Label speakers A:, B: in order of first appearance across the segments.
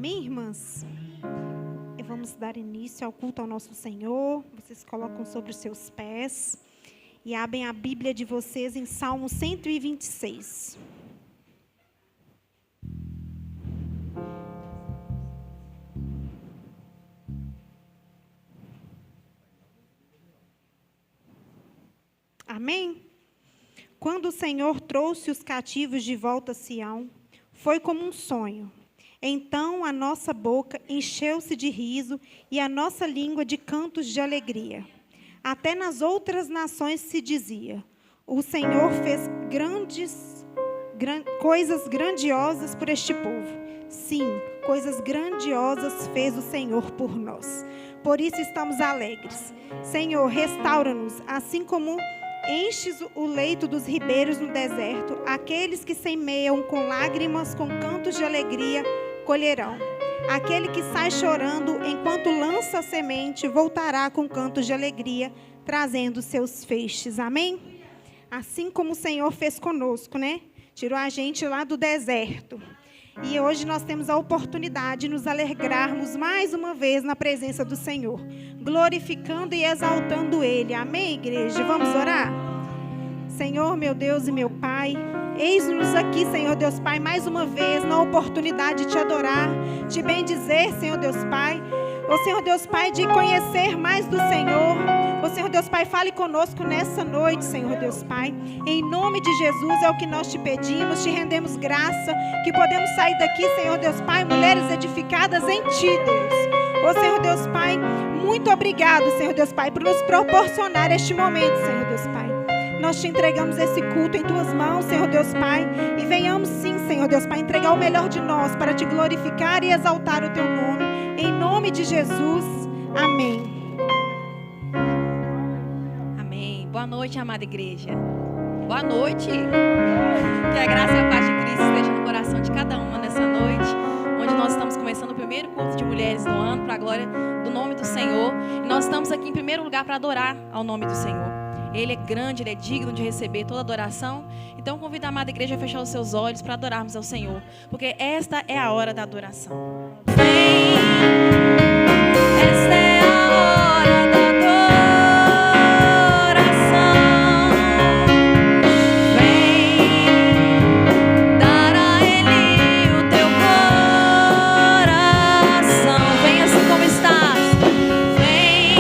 A: Amém, irmãs? E vamos dar início ao culto ao nosso Senhor. Vocês colocam sobre os seus pés e abrem a Bíblia de vocês em Salmo 126. Amém? Quando o Senhor trouxe os cativos de volta a Sião, foi como um sonho. Então a nossa boca encheu-se de riso e a nossa língua de cantos de alegria. Até nas outras nações se dizia: o Senhor fez coisas grandiosas por este povo. Sim, coisas grandiosas fez o Senhor por nós. Por isso estamos alegres. Senhor, restaura-nos, assim como enches o leito dos ribeiros no deserto. Aqueles que semeiam com lágrimas, com cantos de alegria, colherão. Aquele que sai chorando enquanto lança a semente, voltará com cantos de alegria, trazendo seus feixes. Amém? Assim como o Senhor fez conosco, né? Tirou a gente lá do deserto. E hoje nós temos a oportunidade de nos alegrarmos mais uma vez na presença do Senhor, glorificando e exaltando Ele. Amém, igreja? Vamos orar? Senhor, meu Deus e meu Pai, eis-nos aqui, Senhor Deus Pai, mais uma vez, na oportunidade de te adorar, de bendizer, Senhor Deus Pai. Ô Senhor Deus Pai, de conhecer mais do Senhor. Ô Senhor Deus Pai, fale conosco nessa noite, Senhor Deus Pai. Em nome de Jesus é o que nós te pedimos, te rendemos graça, que podemos sair daqui, Senhor Deus Pai, mulheres edificadas em Ti, Deus. Ô Senhor Deus Pai, muito obrigado, Senhor Deus Pai, por nos proporcionar este momento, Senhor Deus Pai. Nós te entregamos esse culto em Tuas mãos, Senhor Deus Pai, e venhamos sim, Senhor Deus Pai, entregar o melhor de nós para Te glorificar e exaltar o Teu nome. Em nome de Jesus, amém.
B: Amém. Boa noite, amada igreja. Boa noite. Que a graça e a paz de Cristo esteja no coração de cada uma nessa noite, onde nós estamos começando o primeiro culto de mulheres do ano, para a glória do nome do Senhor. E nós estamos aqui em primeiro lugar para adorar ao nome do Senhor. Ele é grande, Ele é digno de receber toda adoração. Então convido a amada igreja a fechar os seus olhos para adorarmos ao Senhor, porque esta é a hora da adoração. Vem, esta é a hora da adoração. Vem dar a Ele o teu coração. Vem assim como estás. Vem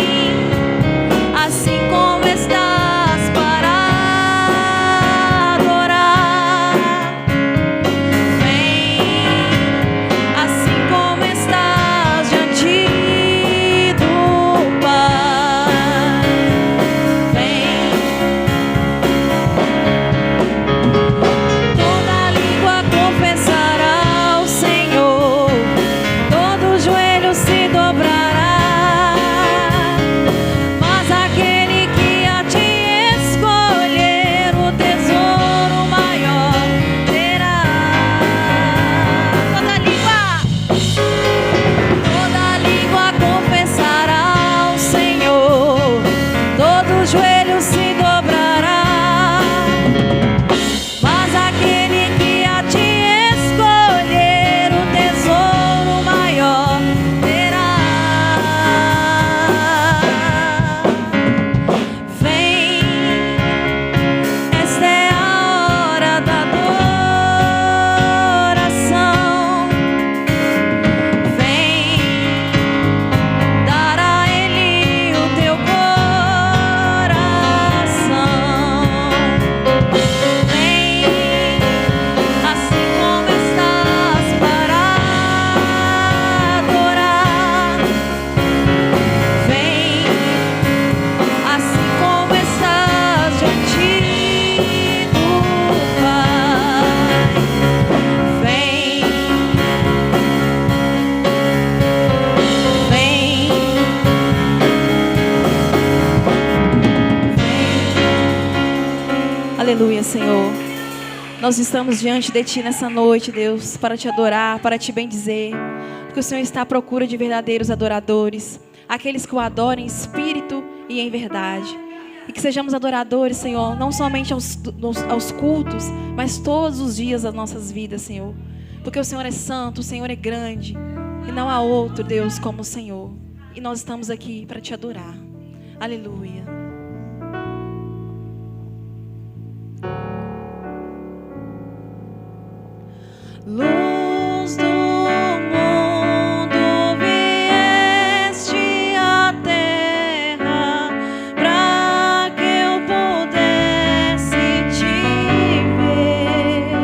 B: assim como estás. Aleluia, Senhor. Nós estamos diante de Ti nessa noite, Deus, para Te adorar, para Te bendizer, porque o Senhor está à procura de verdadeiros adoradores, aqueles que o adoram em espírito e em verdade. E que sejamos adoradores, Senhor, não somente aos cultos, mas todos os dias das nossas vidas, Senhor. Porque o Senhor é santo, o Senhor é grande. E não há outro Deus como o Senhor. E nós estamos aqui para te adorar. Aleluia. Luz do mundo, vieste à terra para que eu pudesse te ver.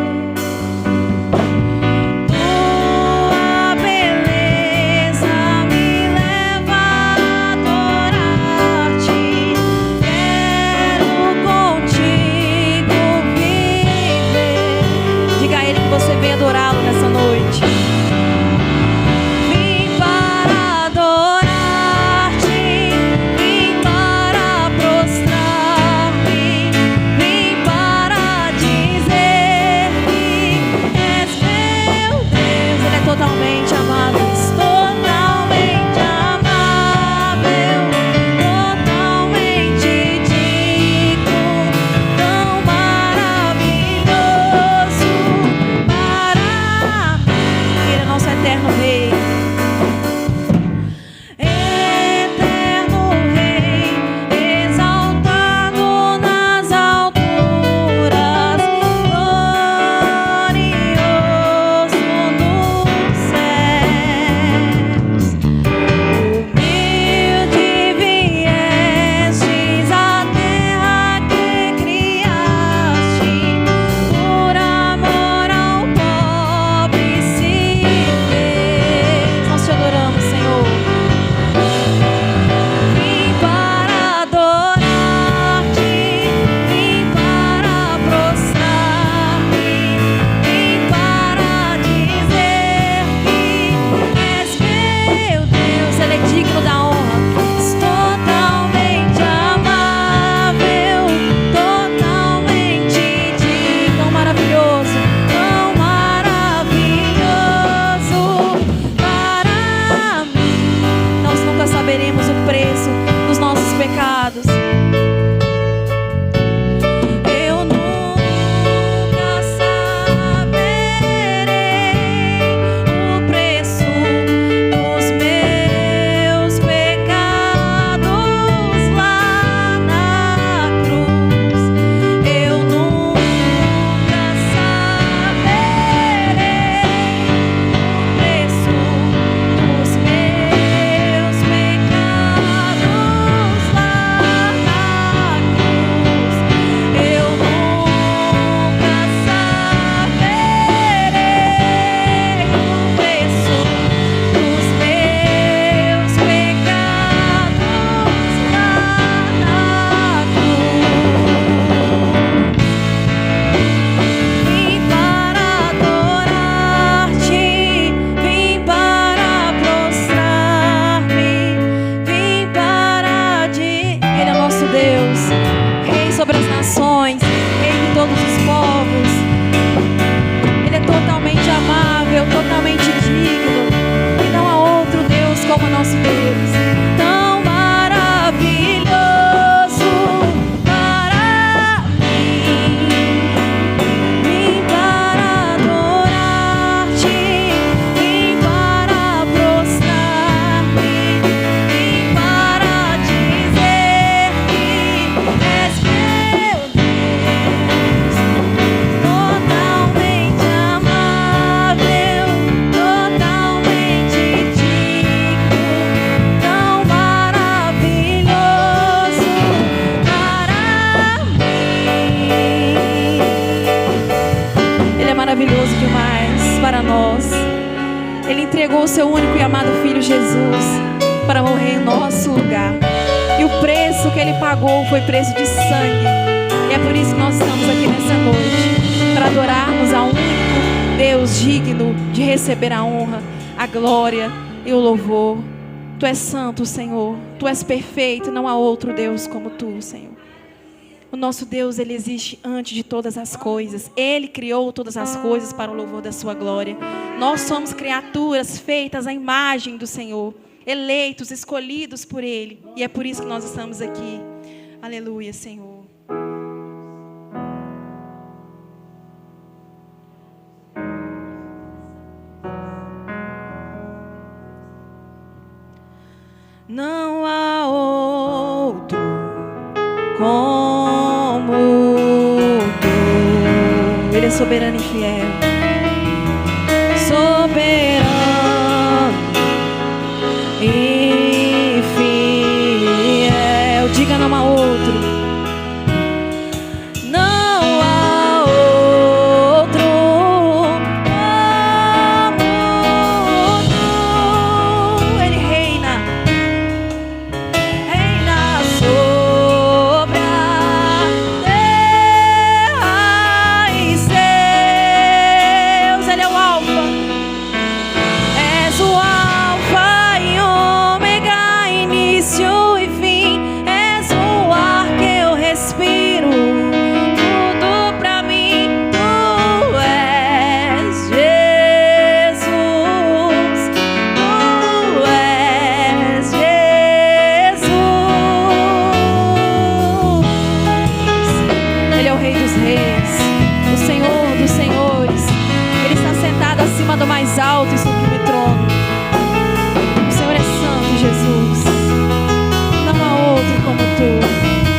B: Tua beleza me leva a adorar-te. Quero contigo viver. Diga a Ele que você vem adorá-lo nessa noite. Vim para adorar-te, vim para prostrar-me, vim para dizer que és meu Deus. Ele é totalmente amável, totalmente amável, totalmente digno, tão maravilhoso para mim. Ele é nosso eterno Rei. Eterno Rei, exaltado nas alturas, glorioso nos céus. Humilde viestes à terra que criaste, por amor ao pobre se fez. Nós te adoramos, Senhor. Vim para adorar-te, vim para prostrar-me, vim para dizer que és meu Deus. Ele é digno da honra, totalmente amável, totalmente digno, tão maravilhoso para mim. Nós nunca saberemos o preço dos nossos pecados. Eu nunca saberei o preço dos meus pecados lá na cruz. Eu nunca saberei o preço dos meus pecados lá na cruz. Eu nunca saberei o preço dos meus pecados lá na cruz. Vim para adorar-te, vim para prostrar-me, vim para Ele é nosso Deus, Rei sobre as nações, Rei de todos os povos. Ele é totalmente amável, totalmente digno. E não há outro Deus como nosso Deus. Tão maravilhoso para mim. Vim para adorar-te, vim para prostrar-me, vim para dizer que és meu Deus, totalmente amável, totalmente digno, tão maravilhoso para mim. Ele é maravilhoso demais para nós. Ele entregou o seu único e amado Filho Jesus para morrer em nosso lugar. E o preço que Ele pagou foi preço de sangue. E é por isso que nós estamos aqui nessa noite, para adorarmos ao único Deus digno de receber a honra, a glória e o louvor. Tu és santo, Senhor. Tu és perfeito. Não há outro Deus como Tu, Senhor. O nosso Deus, Ele existe antes de todas as coisas. Ele criou todas as coisas para o louvor da sua glória. Nós somos criaturas feitas à imagem do Senhor, eleitos, escolhidos por Ele. E é por isso que nós estamos aqui. Aleluia, Senhor. Não há outro como tu. Ele é soberano e fiel. Soberano e fiel. Diga: não há outro. Não há outro como tu. Ele reina sobre a terra e céus. Ele é o Alfa. És o Alfa e Ômega, início e fim. És o ar que eu respiro. Tudo pra mim, tu és Jesus. Tu és Jesus. Ele é o Rei dos Reis, o Senhor dos Senhores. Ele está sentado acima do mais alto e sublime trono. O Senhor é santo, Jesus. Não há outro como tu.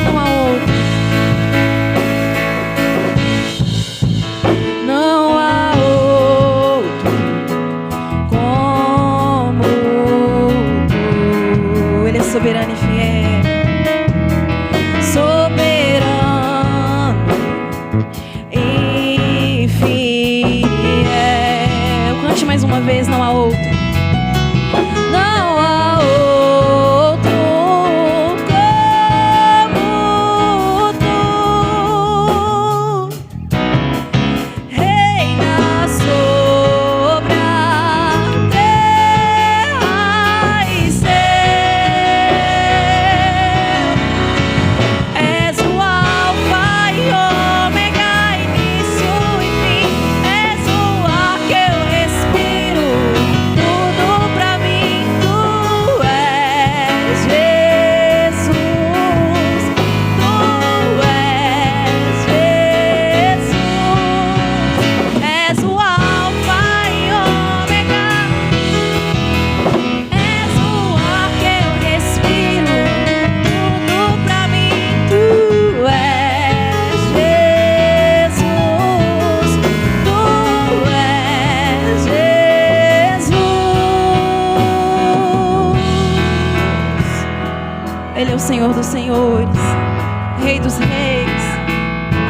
B: Não há outro. Não há outro como tu. Ele é soberano e fiel. Soberano e fiel. Cante mais uma vez: não há outro. Não há outro como tu. Reina sobre a terra e céu. És o Alfa e Ômega, início e fim. És o ar que eu respiro. Tudo pra mim, tu és Jesus. Tu és Jesus. És o Alfa e Ômega. És o ar que eu respiro. Tudo pra mim, tu és Jesus. Tu és Jesus. Ele é o Senhor dos Senhores, Rei dos Reis.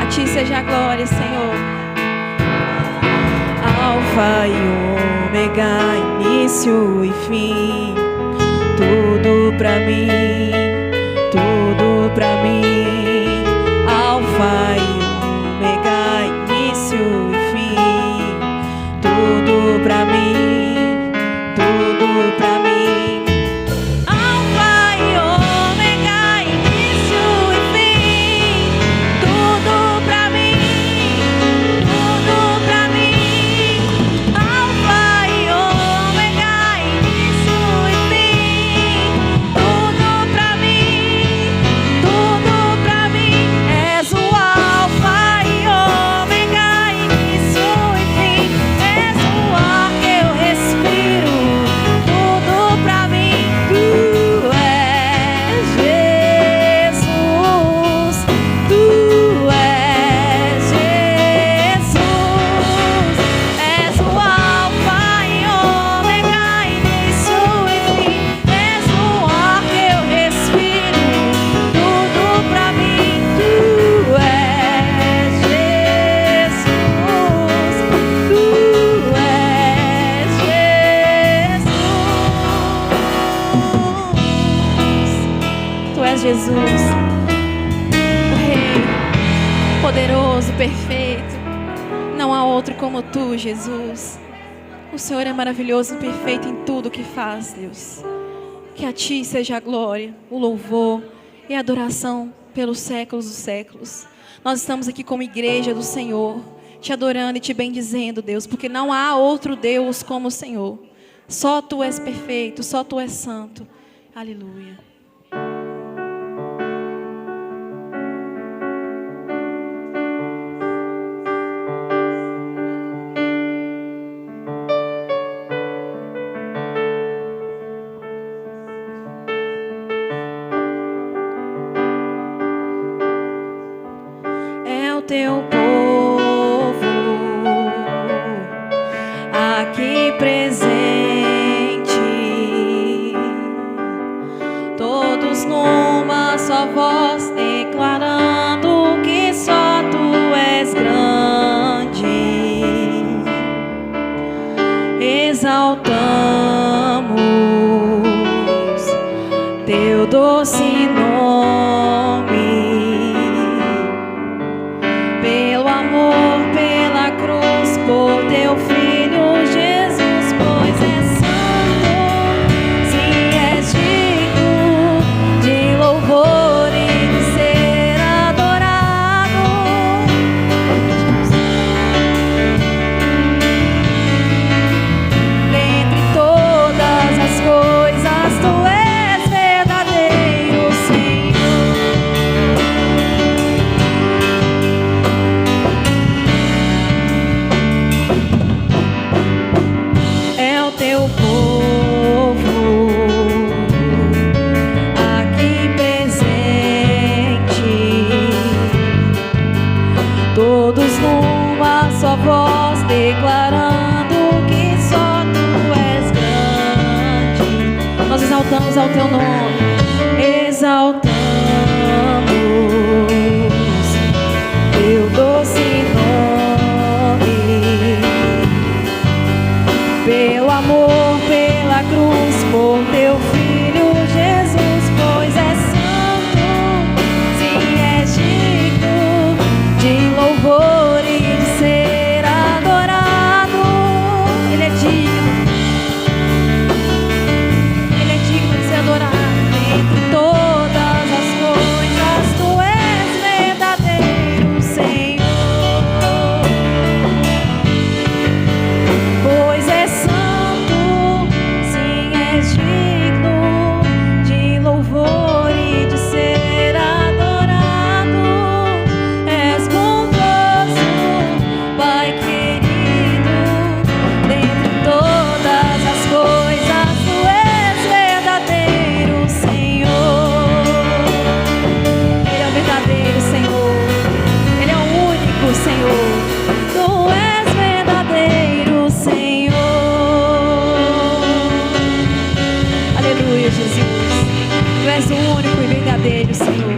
B: A ti seja a glória, Senhor. Alfa e Ômega, início e fim. Tudo pra mim, tudo pra mim. Alfa e Ômega, início e fim. Tudo pra mim, tudo pra mim. Alfa e Ômega, início e fim. Tudo pra mim, tudo pra mim. Alfa e Ômega, início e fim. Tudo pra mim, tudo pra mim. És o Alfa e Ômega, início e fim. És o ar que eu respiro. Tudo pra mim, tu és Jesus. Tu és Jesus. És o Alfa e Ômega, início e fim. És o ar que eu respiro. Tudo pra mim, tu és Jesus. Tu és Jesus. Tu és Jesus, o Rei poderoso, perfeito. Não há outro como tu, Jesus. O Senhor é maravilhoso e perfeito em tudo que faz, Deus. Que a ti seja a glória, o louvor e a adoração pelos séculos dos séculos. Nós estamos aqui como igreja do Senhor, te adorando e te bendizendo, Deus, porque não há outro Deus como o Senhor. Só tu és perfeito, só tu és santo. Aleluia. aqui presente, todos numa só voz, declarando que só Tu és grande. Exaltamos Teu doce nome, pelo amor, pela cruz, por Teu Filho Jesus, pois és santo, sim, és digno de louvor e de ser adorado. Dentre todas as coisas, Tu és verdadeiro, Senhor. É o Teu povo aqui presente, todos numa só voz, declarando que só Tu és grande. Nós exaltamos ao Teu nome, exaltamos Teu doce nome, pelo amor, pela cruz, por Teu Filho Jesus, pois és santo, sim, és digno de louvor e de ser adorado. Ele é digno de ser adorado. Entre todas as coisas, Tu és verdadeiro, Senhor. Pois és santo, sim, és digno de louvor e de ser adorado. És bondoso, Pai querido, dentre todas as coisas, Tu és verdadeiro, Senhor. Ele é o verdadeiro Senhor, Ele é o único Senhor. Tu és verdadeiro, Senhor. Aleluia, Jesus. Tu és o único e verdadeiro, Senhor.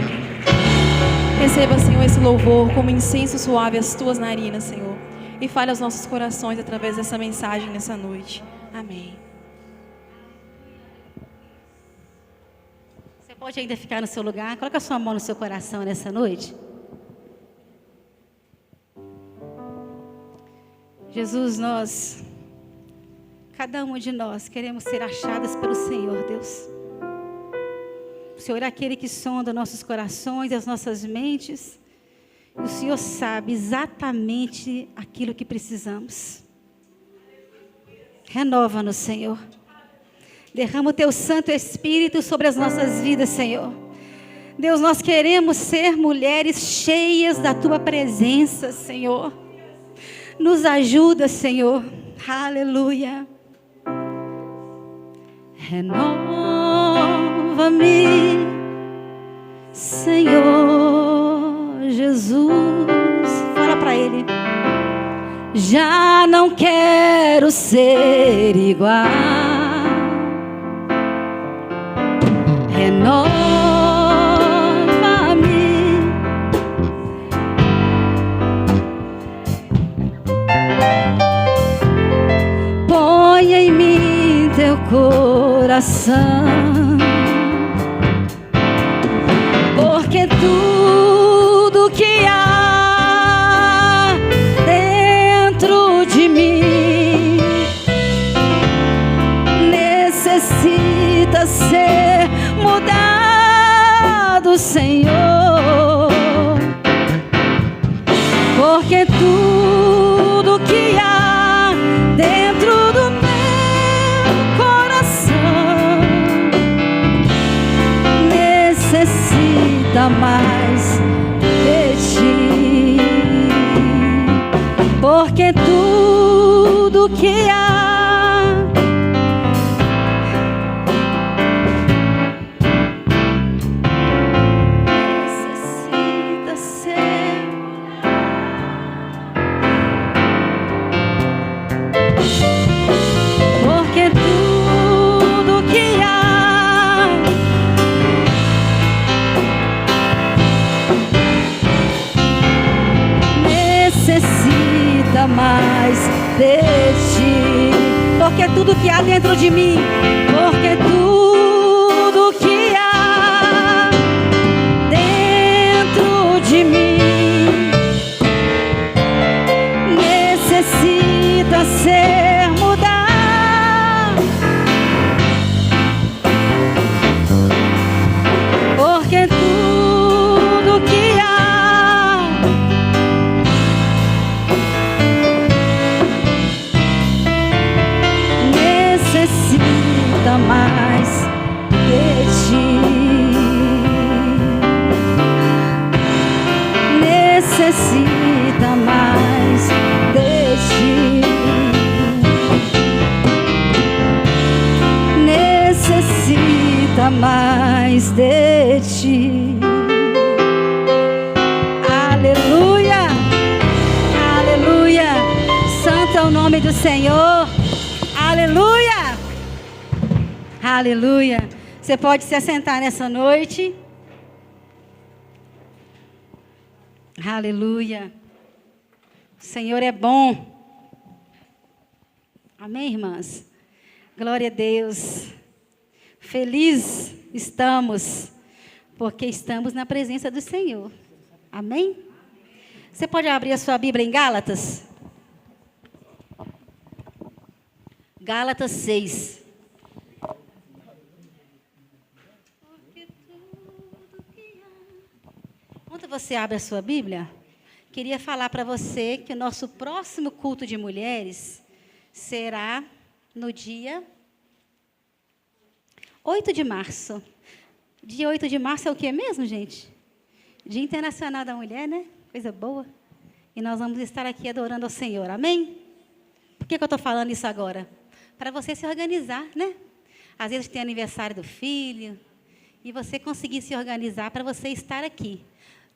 B: Receba, Senhor, esse louvor como incenso suave às Tuas narinas, Senhor. E fale aos nossos corações através dessa mensagem nessa noite. Amém.
C: Você pode ainda ficar no seu lugar. Coloca a sua mão no seu coração nessa noite. Jesus, cada uma de nós queremos ser achadas pelo Senhor, Deus. O Senhor é aquele que sonda nossos corações e as nossas mentes. E o Senhor sabe exatamente aquilo que precisamos. Renova-nos, Senhor. Derrama o Teu Santo Espírito sobre as nossas vidas, Senhor. Deus, nós queremos ser mulheres cheias da Tua presença, Senhor. Nos ajuda, Senhor. Aleluia. Renova-me, Senhor Jesus. Fala para Ele. Já não quero ser igual. Renova-me. Põe em mim Teu coração, porque tudo que há dentro de mim necessita ser mudado, Senhor, porque tudo que há dentro do meu coração necessita mais de Ti, porque tudo que há porque tudo que há dentro de mim, porque tudo que há dentro de mim necessita ser mudado, porque tudo que há necessita mais de ti, necessita mais de ti, necessita mais de ti. Aleluia, aleluia, santo é o nome do Senhor. Aleluia! Aleluia! Você pode se assentar nessa noite. Aleluia! O Senhor é bom. Amém, irmãs? Glória a Deus. Feliz estamos, porque estamos na presença do Senhor. Amém? Você pode abrir a sua Bíblia em Gálatas? Gálatas 6. Quando você abre a sua Bíblia, queria falar para você que o nosso próximo culto de mulheres será no dia 8 de março. Dia 8 de março é o que mesmo, gente? Dia Internacional da Mulher, né? Coisa boa. E nós vamos estar aqui adorando ao Senhor. Amém? Por que eu estou falando isso agora? Para você se organizar, né? Às vezes tem aniversário do filho, e você conseguir se organizar para você estar aqui,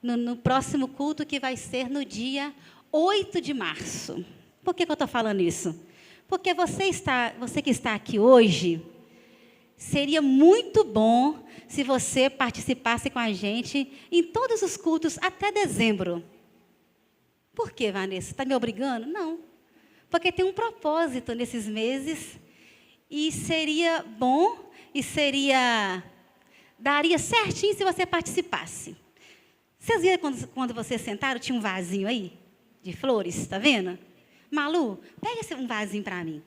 C: no próximo culto que vai ser no dia 8 de março. Por que eu estou falando isso? Porque você que está aqui hoje, seria muito bom se você participasse com a gente em todos os cultos até dezembro. Por quê, Vanessa? Está me obrigando? Não. Porque tem um propósito nesses meses e seria bom e daria certinho se você participasse. Vocês viram quando vocês sentaram, tinha um vasinho aí de flores, está vendo? Malu, pega um vasinho para mim.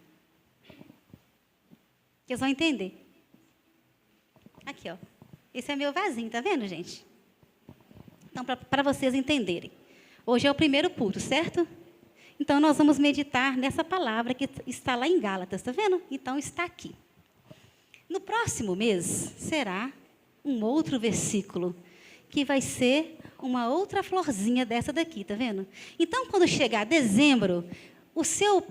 C: Vocês vão entender. Aqui, ó. Esse é meu vasinho, está vendo, gente? Então, para vocês entenderem. Hoje é o primeiro culto, certo? Então, nós vamos meditar nessa palavra que está lá em Gálatas, está vendo? Então, está aqui. No próximo mês, será um outro versículo, que vai ser uma outra florzinha dessa daqui, está vendo? Então, quando chegar dezembro, o seu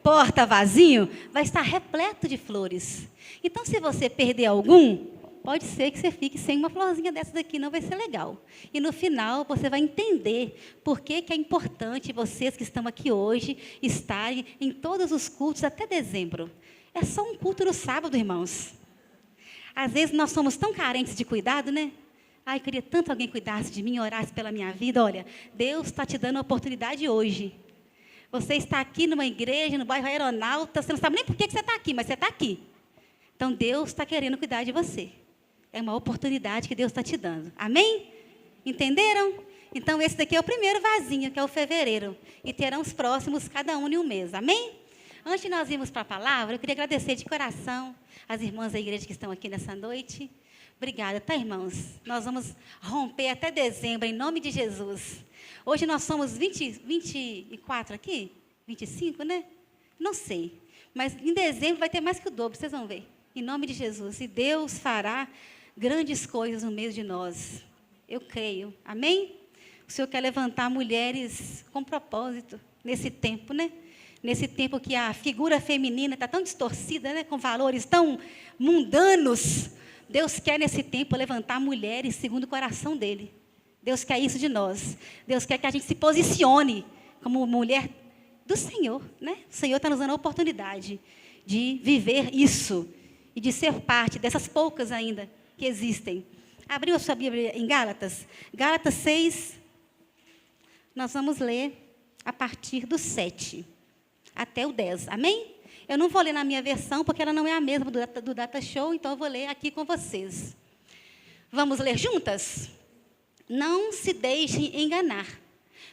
C: porta-vasinho vai estar repleto de flores. Então, se você perder algum, pode ser que você fique sem uma florzinha dessa daqui, não vai ser legal. E no final, você vai entender por que é importante vocês que estão aqui hoje estarem em todos os cultos até dezembro. É só um culto no sábado, irmãos. Às vezes, nós somos tão carentes de cuidado, né? Ai, eu queria tanto alguém cuidasse de mim, orasse pela minha vida. Olha, Deus está te dando a oportunidade hoje. Você está aqui numa igreja, no bairro Aeronauta, você não sabe nem por que você está aqui, mas você está aqui. Então, Deus está querendo cuidar de você. É uma oportunidade que Deus está te dando. Amém? Entenderam? Então, esse daqui é o primeiro vasinho, que é o fevereiro. E terão os próximos, cada um em um mês. Amém? Antes de nós irmos para a palavra, eu queria agradecer de coração as irmãs da igreja que estão aqui nessa noite. Obrigada, tá, irmãos? Nós vamos romper até dezembro, em nome de Jesus. Hoje nós somos 24 aqui? 25, né? Não sei. Mas em dezembro vai ter mais que o dobro, vocês vão ver. Em nome de Jesus. E Deus fará grandes coisas no meio de nós. Eu creio. Amém? O Senhor quer levantar mulheres com propósito nesse tempo, né? Nesse tempo que a figura feminina está tão distorcida, né? Com valores tão mundanos. Deus quer, nesse tempo, levantar mulheres segundo o coração dele. Deus quer isso de nós. Deus quer que a gente se posicione como mulher do Senhor, né? O Senhor está nos dando a oportunidade de viver isso e de ser parte dessas poucas ainda que existem. Abriu a sua Bíblia em Gálatas? Gálatas 6, nós vamos ler a partir do 7. até o 10. Amém? Eu não vou ler na minha versão, porque ela não é a mesma do Data Show, então eu vou ler aqui com vocês. Vamos ler juntas? Não se deixem enganar.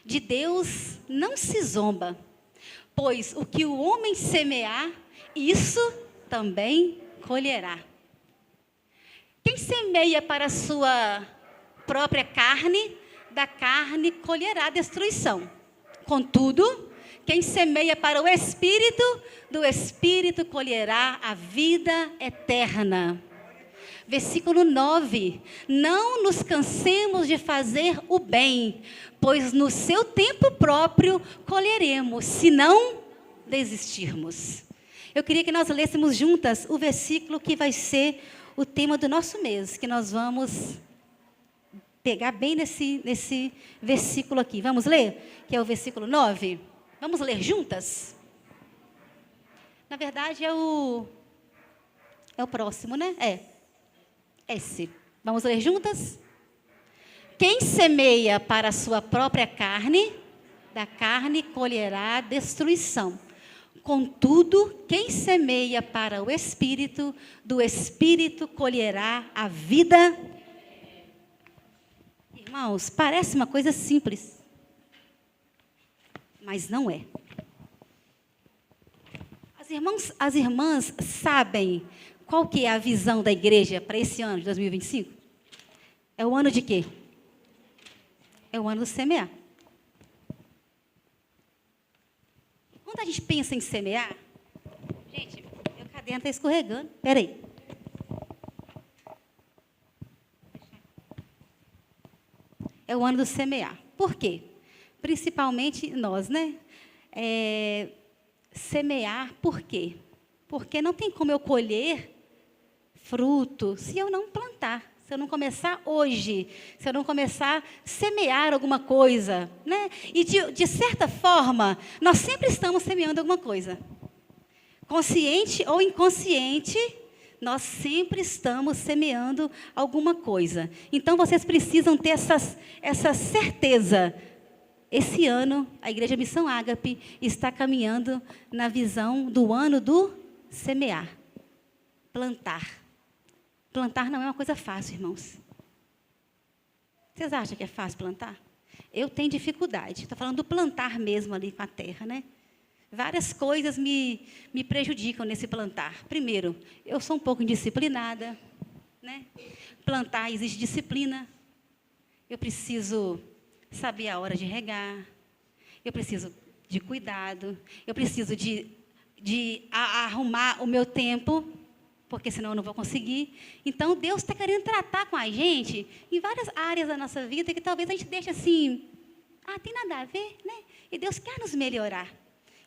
C: De Deus não se zomba, pois o que o homem semear, isso também colherá. Quem semeia para a sua própria carne, da carne colherá destruição. Contudo, quem semeia para o Espírito, do Espírito colherá a vida eterna. Versículo 9. Não nos cansemos de fazer o bem, pois no seu tempo próprio colheremos, se não desistirmos. Eu queria que nós lêssemos juntas o versículo que vai ser o tema do nosso mês, que nós vamos pegar bem nesse versículo aqui. Vamos ler? Que é o versículo 9. Vamos ler juntas? Na verdade, é o próximo, né? Esse. Vamos ler juntas? Quem semeia para a sua própria carne, da carne colherá destruição. Contudo, quem semeia para o Espírito, do Espírito colherá a vida. Irmãos, parece uma coisa simples, mas não é. As irmãs sabem qual que é a visão da igreja para esse ano de 2025? É o ano de quê? É o ano do semear. Quando a gente pensa em semear, gente, meu caderno está escorregando. Espera aí. É o ano do semear. Por quê? Principalmente nós, né? Semear, por quê? Porque não tem como eu colher fruto se eu não plantar. Se eu não começar hoje, se eu não começar a semear alguma coisa, né? E, de certa forma, nós sempre estamos semeando alguma coisa. Consciente ou inconsciente, nós sempre estamos semeando alguma coisa. Então, vocês precisam ter essa certeza. Esse ano, a Igreja Missão Ágape está caminhando na visão do ano do semear, plantar. Plantar não é uma coisa fácil, irmãos. Vocês acham que é fácil plantar? Eu tenho dificuldade. Estou falando do plantar mesmo ali com a terra, né? Várias coisas me prejudicam nesse plantar. Primeiro, eu sou um pouco indisciplinada, né? Plantar exige disciplina. Eu preciso saber a hora de regar. Eu preciso de cuidado. Eu preciso de arrumar o meu tempo, porque senão eu não vou conseguir. Então, Deus está querendo tratar com a gente em várias áreas da nossa vida que talvez a gente deixe assim, tem nada a ver, né? E Deus quer nos melhorar.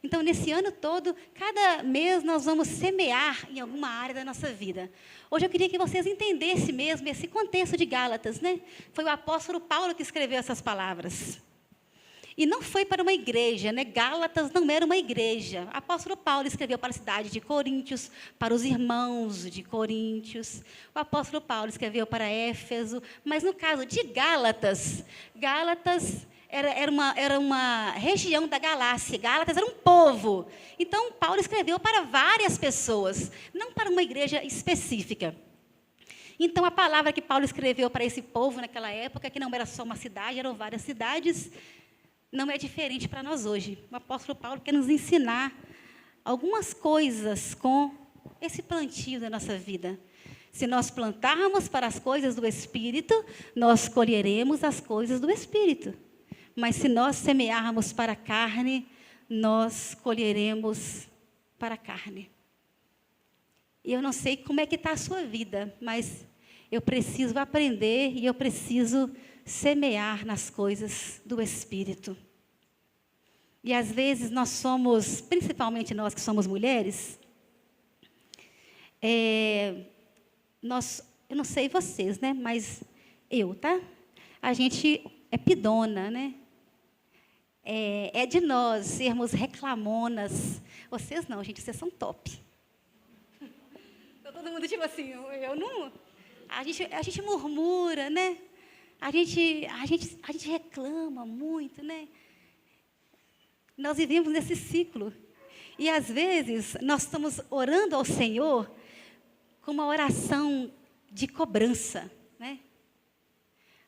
C: Então, nesse ano todo, cada mês nós vamos semear em alguma área da nossa vida. Hoje eu queria que vocês entendessem mesmo esse contexto de Gálatas, né? Foi o apóstolo Paulo que escreveu essas palavras. E não foi para uma igreja, né? Gálatas não era uma igreja. O apóstolo Paulo escreveu para a cidade de Coríntios, para os irmãos de Coríntios. O apóstolo Paulo escreveu para Éfeso. Mas no caso de Gálatas, Gálatas era uma região da Galácia. Gálatas era um povo. Então, Paulo escreveu para várias pessoas, não para uma igreja específica. Então, a palavra que Paulo escreveu para esse povo naquela época, que não era só uma cidade, eram várias cidades, não é diferente para nós hoje. O apóstolo Paulo quer nos ensinar algumas coisas com esse plantio da nossa vida. Se nós plantarmos para as coisas do Espírito, nós colheremos as coisas do Espírito. Mas se nós semearmos para a carne, nós colheremos para a carne. E eu não sei como é que está a sua vida, mas eu preciso aprender e eu preciso semear nas coisas do Espírito. E às vezes nós somos, principalmente nós que somos mulheres, eu não sei vocês, né? Mas tá? A gente é pidona, né? É de nós sermos reclamonas. Vocês não, gente, vocês são top. Todo mundo tipo assim, eu não. A gente murmura, né? A gente reclama muito, né? Nós vivemos nesse ciclo. E às vezes nós estamos orando ao Senhor com uma oração de cobrança, né?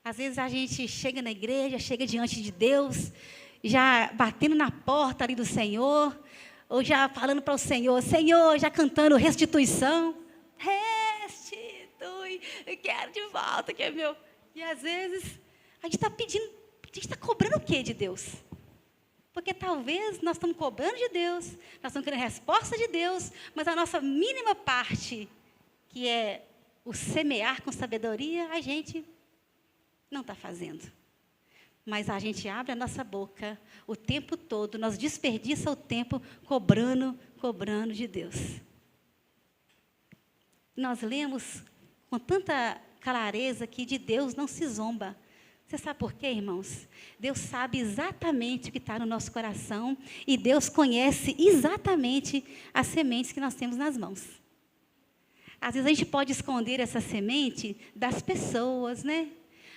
C: Às vezes a gente chega na igreja, chega diante de Deus, já batendo na porta ali do Senhor, ou já falando para o Senhor, Senhor, já cantando restituição. Restitui, eu quero de volta, que é meu. E às vezes a gente está pedindo, a gente está cobrando o quê de Deus? Porque talvez nós estamos cobrando de Deus, nós estamos querendo resposta de Deus, mas a nossa mínima parte, que é o semear com sabedoria, a gente não está fazendo. Mas a gente abre a nossa boca o tempo todo, nós desperdiça o tempo cobrando de Deus. Nós lemos com tanta clareza que de Deus não se zomba. Você sabe por quê, irmãos? Deus sabe exatamente o que está no nosso coração e Deus conhece exatamente as sementes que nós temos nas mãos. Às vezes a gente pode esconder essa semente das pessoas, né?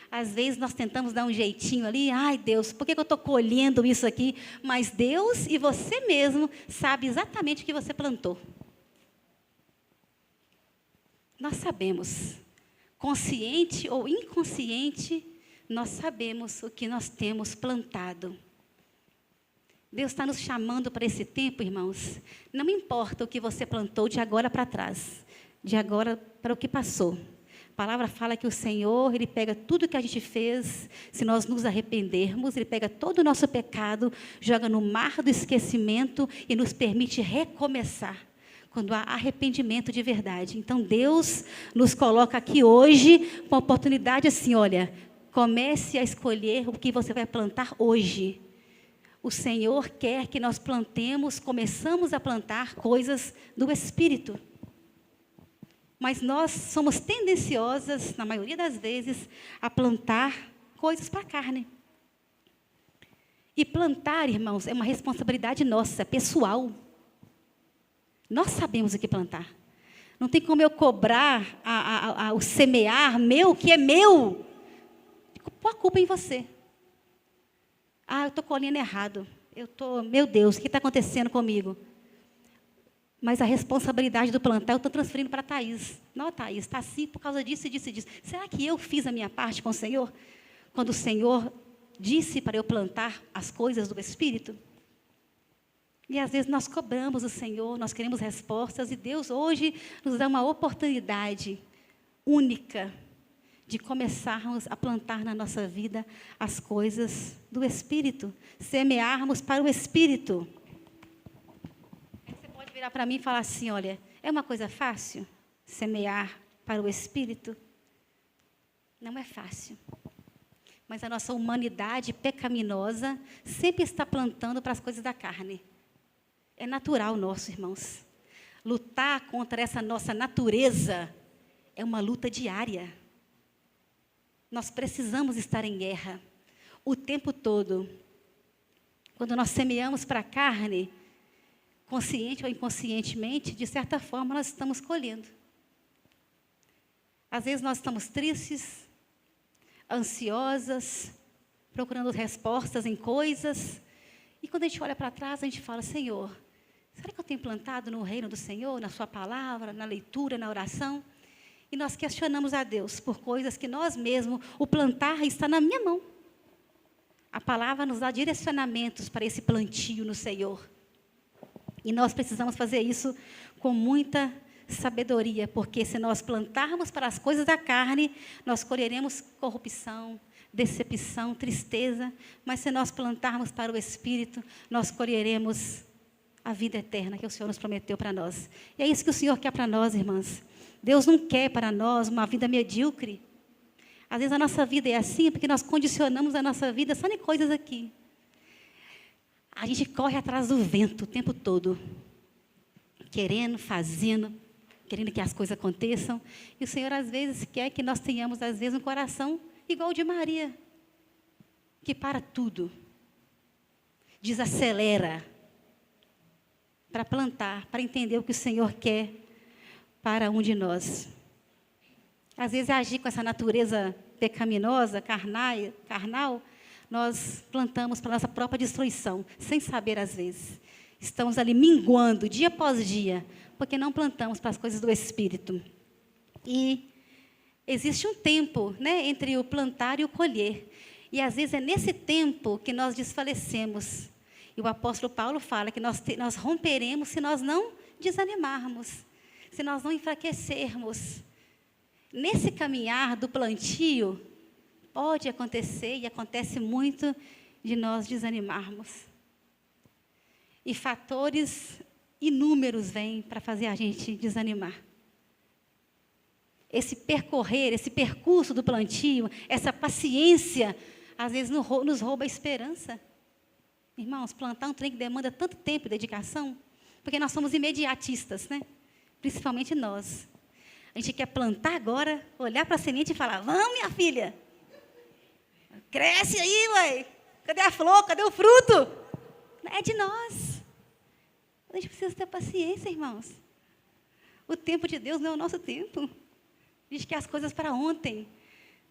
C: Às vezes nós tentamos dar um jeitinho ali, ai Deus, por que eu estou colhendo isso aqui? Mas Deus e você mesmo sabe exatamente o que você plantou. Nós sabemos, consciente ou inconsciente, nós sabemos o que nós temos plantado. Deus está nos chamando para esse tempo, irmãos. Não importa o que você plantou de agora para trás, de agora para o que passou. A palavra fala que o Senhor, Ele pega tudo que a gente fez, se nós nos arrependermos, Ele pega todo o nosso pecado, joga no mar do esquecimento e nos permite recomeçar, quando há arrependimento de verdade. Então, Deus nos coloca aqui hoje com a oportunidade assim, olha, comece a escolher o que você vai plantar hoje. O Senhor quer que nós plantemos, começamos a plantar coisas do Espírito. Mas nós somos tendenciosas, na maioria das vezes, a plantar coisas para a carne. E plantar, irmãos, é uma responsabilidade nossa, pessoal. Nós sabemos o que plantar. Não tem como eu cobrar o semear meu, que é meu. Pôr a culpa em você. Ah, eu estou colhendo errado. Meu Deus, o que está acontecendo comigo? Mas a responsabilidade do plantar eu estou transferindo para a Thaís. Não, Thaís, está assim por causa disso e disso e disso. Será que eu fiz a minha parte com o Senhor? Quando o Senhor disse para eu plantar as coisas do Espírito? E às vezes nós cobramos o Senhor, nós queremos respostas, e Deus hoje nos dá uma oportunidade única de começarmos a plantar na nossa vida as coisas do Espírito, semearmos para o Espírito. Você pode virar para mim e falar assim, olha, é uma coisa fácil semear para o Espírito? Não é fácil. Mas a nossa humanidade pecaminosa sempre está plantando para as coisas da carne. É natural nosso, irmãos. Lutar contra essa nossa natureza é uma luta diária. Nós precisamos estar em guerra o tempo todo. Quando nós semeamos para a carne, consciente ou inconscientemente, de certa forma, nós estamos colhendo. Às vezes nós estamos tristes, ansiosas, procurando respostas em coisas. E quando a gente olha para trás, a gente fala, Senhor, será que eu tenho plantado no reino do Senhor, na sua palavra, na leitura, na oração? E nós questionamos a Deus por coisas que nós mesmos, o plantar está na minha mão. A palavra nos dá direcionamentos para esse plantio no Senhor. E nós precisamos fazer isso com muita sabedoria, porque se nós plantarmos para as coisas da carne, nós colheremos corrupção, decepção, tristeza, mas se nós plantarmos para o Espírito, nós colheremos a vida eterna que o Senhor nos prometeu para nós. E é isso que o Senhor quer para nós, irmãs. Deus não quer para nós uma vida medíocre. Às vezes a nossa vida é assim, porque nós condicionamos a nossa vida só em coisas aqui. A gente corre atrás do vento o tempo todo, querendo, fazendo, querendo que as coisas aconteçam. E o Senhor, às vezes, quer que nós tenhamos, às vezes, um coração igual o de Maria, que para tudo, desacelera, para plantar, para entender o que o Senhor quer para um de nós. Às vezes, agir com essa natureza pecaminosa, carnal, nós plantamos para a nossa própria destruição, sem saber às vezes. Estamos ali minguando dia após dia, porque não plantamos para as coisas do Espírito. E existe um tempo, né, entre o plantar e o colher. E às vezes é nesse tempo que nós desfalecemos. E o apóstolo Paulo fala que nós romperemos se nós não desanimarmos, se nós não enfraquecermos. Nesse caminhar do plantio, pode acontecer, e acontece muito, de nós desanimarmos. E fatores inúmeros vêm para fazer a gente desanimar. Esse percorrer, esse percurso do plantio, essa paciência, às vezes nos rouba a esperança. Irmãos, plantar um trem que demanda tanto tempo e dedicação, porque nós somos imediatistas, né? Principalmente nós. A gente quer plantar agora, olhar para a semente e falar: vamos, minha filha, cresce aí, ué. Cadê a flor? Cadê o fruto? É de nós. A gente precisa ter paciência, irmãos. O tempo de Deus não é o nosso tempo. A gente quer as coisas para ontem.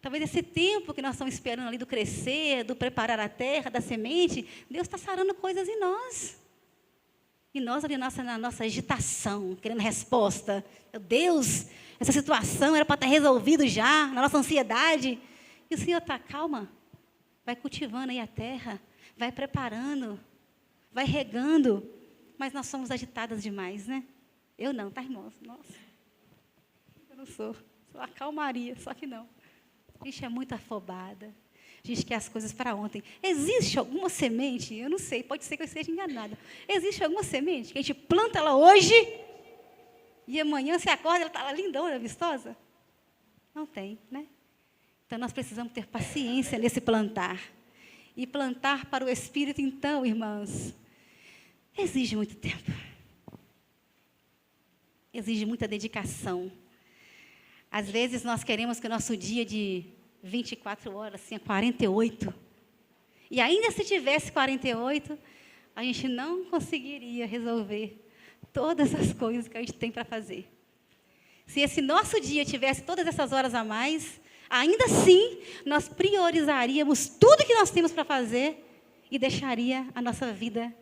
C: Talvez esse tempo que nós estamos esperando ali do crescer, do preparar a terra, da semente, Deus está sarando coisas em nós. E nós ali na nossa agitação, querendo resposta. Meu Deus, essa situação era para estar resolvida já, na nossa ansiedade. E o Senhor está, calma, vai cultivando aí a terra, vai preparando, vai regando. Mas nós somos agitadas demais, né? Eu não, tá, irmãos? Nossa, eu não sou a calmaria, só que não. A gente é muito afobada. A gente quer as coisas para ontem. Existe alguma semente, eu não sei, pode ser que eu esteja enganada. Existe alguma semente que a gente planta ela hoje e amanhã você acorda e ela está lindona, vistosa? Não tem, né? Então, nós precisamos ter paciência nesse plantar. E plantar para o Espírito, então, irmãos, exige muito tempo. Exige muita dedicação. Às vezes, nós queremos que o nosso dia de 24 horas tenha 48. E ainda se tivesse 48, a gente não conseguiria resolver todas as coisas que a gente tem para fazer. Se esse nosso dia tivesse todas essas horas a mais, ainda assim, nós priorizaríamos tudo que nós temos para fazer e deixaria a nossa vida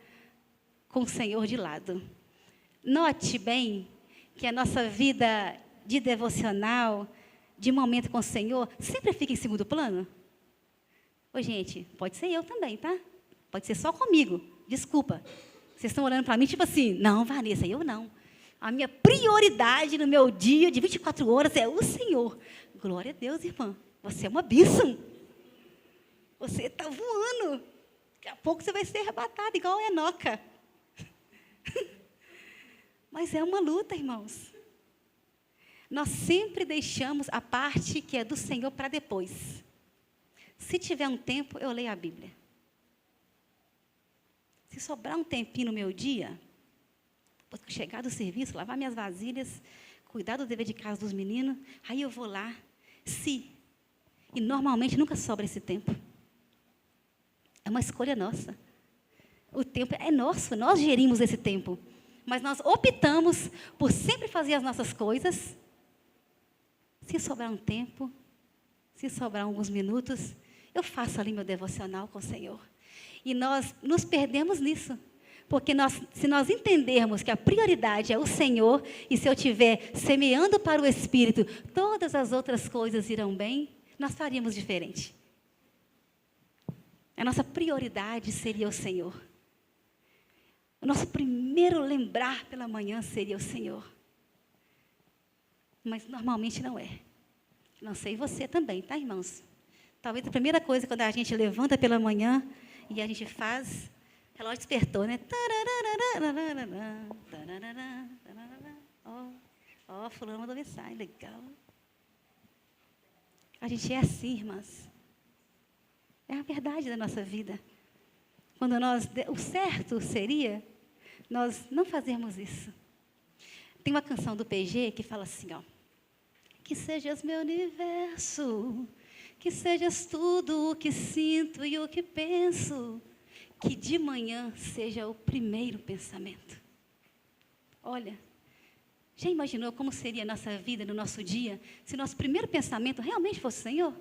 C: com o Senhor de lado. Note bem que a nossa vida de devocional, de momento com o Senhor, sempre fica em segundo plano. Ô, gente, pode ser eu também, tá? Pode ser só comigo, desculpa. Vocês estão olhando para mim, tipo assim, não, Vanessa, eu não. A minha prioridade no meu dia de 24 horas é o Senhor. Glória a Deus, irmã. Você é uma bênção. Você está voando. Daqui a pouco você vai ser arrebatada, igual a Enoca. Mas é uma luta, irmãos. Nós sempre deixamos a parte que é do Senhor para depois. Se tiver um tempo, eu leio a Bíblia. Se sobrar um tempinho no meu dia, depois que chegar do serviço, lavar minhas vasilhas, cuidar do dever de casa dos meninos, aí eu vou lá. E normalmente nunca sobra esse tempo. É uma escolha nossa. O tempo é nosso, nós gerimos esse tempo. Mas nós optamos por sempre fazer as nossas coisas. Se sobrar um tempo, se sobrar alguns minutos, eu faço ali meu devocional com o Senhor. E nós nos perdemos nisso. Porque se nós entendermos que a prioridade é o Senhor, e se eu estiver semeando para o Espírito, todas as outras coisas irão bem, nós faríamos diferente. A nossa prioridade seria o Senhor. O nosso primeiro lembrar pela manhã seria o Senhor. Mas normalmente não é. Não sei você também, tá, irmãos? Talvez a primeira coisa quando a gente levanta pela manhã e a gente faz, o relógio despertou, né? Ó, fulano mandou mensagem, legal. A gente é assim, irmãs. É a verdade da nossa vida. Quando o certo seria nós não fazermos isso. Tem uma canção do PG que fala assim, ó. Que sejas meu universo, que sejas tudo o que sinto e o que penso, que de manhã seja o primeiro pensamento. Olha, já imaginou como seria a nossa vida no nosso dia, se nosso primeiro pensamento realmente fosse o Senhor?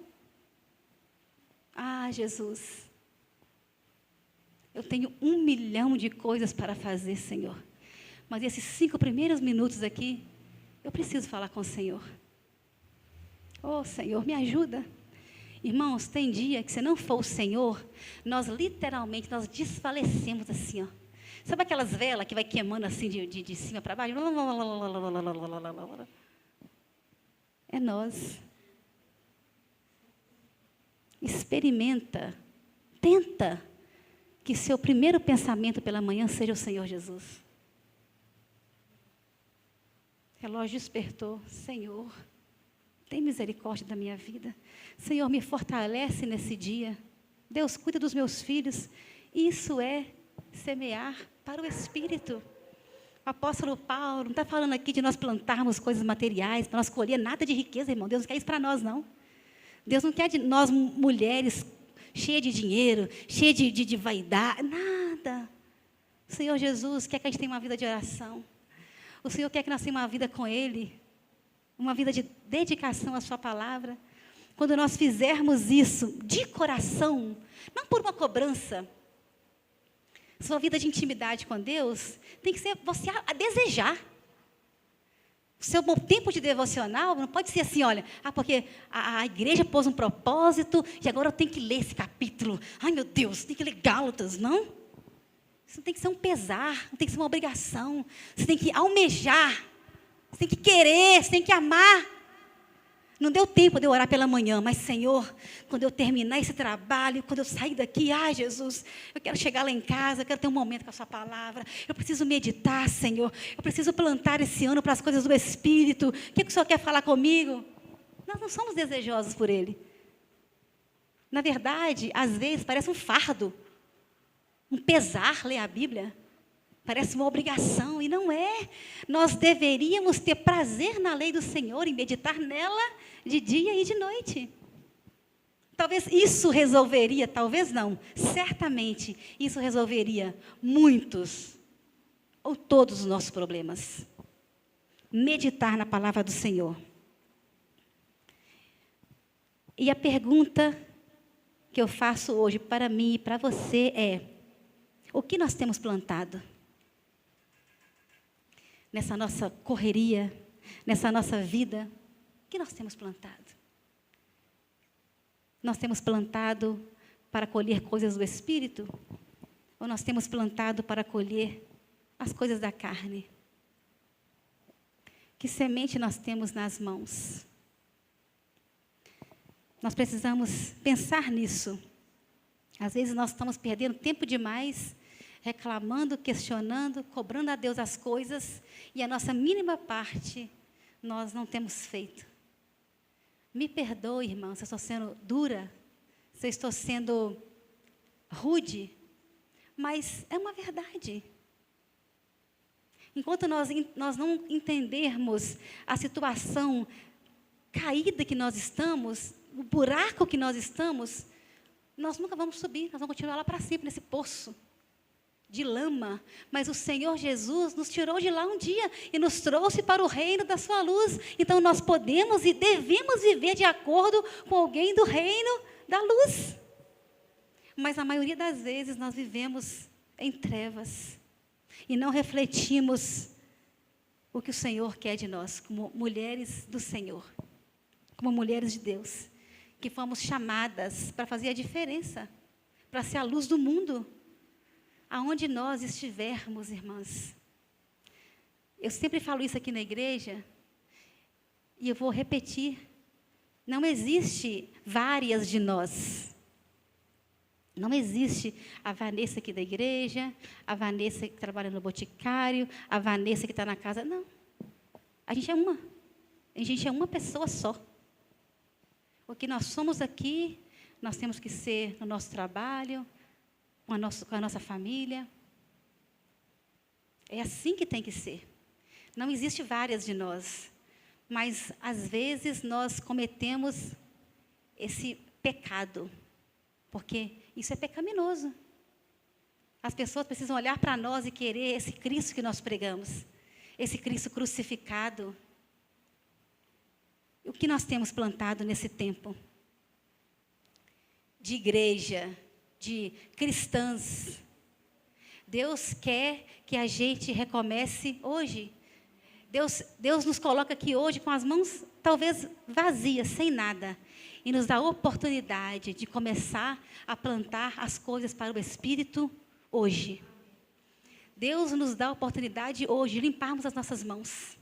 C: Ah, Jesus, Eu tenho 1 milhão de coisas para fazer, Senhor. Mas esses 5 primeiros minutos aqui, eu preciso falar com o Senhor. Oh, Senhor, me ajuda. Irmãos, tem dia que se não for o Senhor, nós literalmente, nós desfalecemos assim, ó. Sabe aquelas velas que vai queimando assim de cima para baixo? É nós. Experimenta, tenta que seu primeiro pensamento pela manhã seja o Senhor Jesus. O relógio despertou. Senhor, tem misericórdia da minha vida. Senhor, me fortalece nesse dia. Deus, cuida dos meus filhos. Isso é semear para o Espírito. O apóstolo Paulo não está falando aqui de nós plantarmos coisas materiais, para nós colher nada de riqueza, irmão. Deus não quer isso para nós, não. Deus não quer de nós mulheres cheias de dinheiro, cheias de vaidade, nada. O Senhor Jesus quer que a gente tenha uma vida de oração. O Senhor quer que nós tenhamos uma vida com Ele, uma vida de dedicação à Sua palavra. Quando nós fizermos isso de coração, não por uma cobrança, sua vida de intimidade com Deus tem que ser você a desejar. O seu tempo de devocional não pode ser assim, olha, porque a igreja pôs um propósito e agora eu tenho que ler esse capítulo. Ai, meu Deus, tem que ler Gálatas, não? Isso não tem que ser um pesar, não tem que ser uma obrigação. Você tem que almejar, você tem que querer, você tem que amar. Não deu tempo de eu orar pela manhã, mas, Senhor, quando eu terminar esse trabalho, quando eu sair daqui, ai, Jesus, eu quero chegar lá em casa, eu quero ter um momento com a Sua palavra, eu preciso meditar, Senhor, eu preciso plantar esse ano para as coisas do Espírito. O que o Senhor quer falar comigo? Nós não somos desejosos por Ele. Na verdade, às vezes, parece um fardo, um pesar ler a Bíblia. Parece uma obrigação, e não é. Nós deveríamos ter prazer na lei do Senhor e meditar nela de dia e de noite. Talvez isso resolveria, talvez não, certamente isso resolveria muitos ou todos os nossos problemas. Meditar na palavra do Senhor. E a pergunta que eu faço hoje para mim e para você é: o que nós temos plantado? Nessa nossa correria, nessa nossa vida, o que nós temos plantado? Nós temos plantado para colher coisas do Espírito? Ou nós temos plantado para colher as coisas da carne? Que semente nós temos nas mãos? Nós precisamos pensar nisso. Às vezes nós estamos perdendo tempo demais reclamando, questionando, cobrando a Deus as coisas, e a nossa mínima parte nós não temos feito. Me perdoe, irmão, se eu estou sendo dura, se eu estou sendo rude, mas é uma verdade. Enquanto nós não entendermos a situação caída que nós estamos, o buraco que nós estamos, nós nunca vamos subir, nós vamos continuar lá para cima, nesse poço de lama. Mas o Senhor Jesus nos tirou de lá um dia e nos trouxe para o reino da sua luz. Então nós podemos e devemos viver de acordo com alguém do reino da luz. Mas a maioria das vezes nós vivemos em trevas e não refletimos o que o Senhor quer de nós, como mulheres do Senhor, como mulheres de Deus, que fomos chamadas para fazer a diferença, para ser a luz do mundo. Aonde nós estivermos, irmãs. Eu sempre falo isso aqui na igreja, e eu vou repetir. Não existe várias de nós. Não existe a Vanessa aqui da igreja, a Vanessa que trabalha no boticário, a Vanessa que está na casa. Não. A gente é uma. A gente é uma pessoa só. O que nós somos aqui, nós temos que ser no nosso trabalho, com a nossa família. É assim que tem que ser. Não existe várias de nós, mas às vezes nós cometemos esse pecado, porque isso é pecaminoso. As pessoas precisam olhar para nós e querer esse Cristo que nós pregamos, esse Cristo crucificado. O que nós temos plantado nesse tempo? De igreja, de cristãs Deus quer que a gente recomece hoje. Deus nos coloca aqui hoje com as mãos talvez vazias, sem nada. E nos dá a oportunidade de começar a plantar as coisas para o Espírito hoje. Deus nos dá a oportunidade hoje de limparmos as nossas mãos.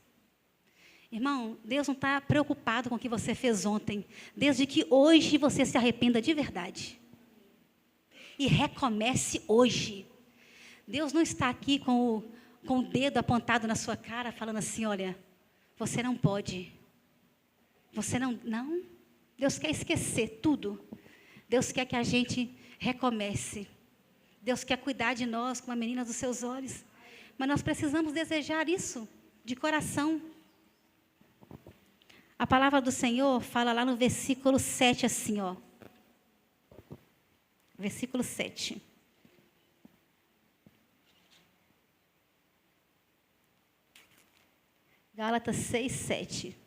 C: Irmão, Deus não está preocupado com o que você fez ontem, desde que hoje você se arrependa de verdade. E recomece hoje. Deus não está aqui com o dedo apontado na sua cara, falando assim, olha, você não pode. Você não. Deus quer esquecer tudo. Deus quer que a gente recomece. Deus quer cuidar de nós como a menina dos seus olhos. Mas nós precisamos desejar isso de coração. A palavra do Senhor fala lá no versículo 7 assim, ó. Versículo 7. Gálatas 6, 7.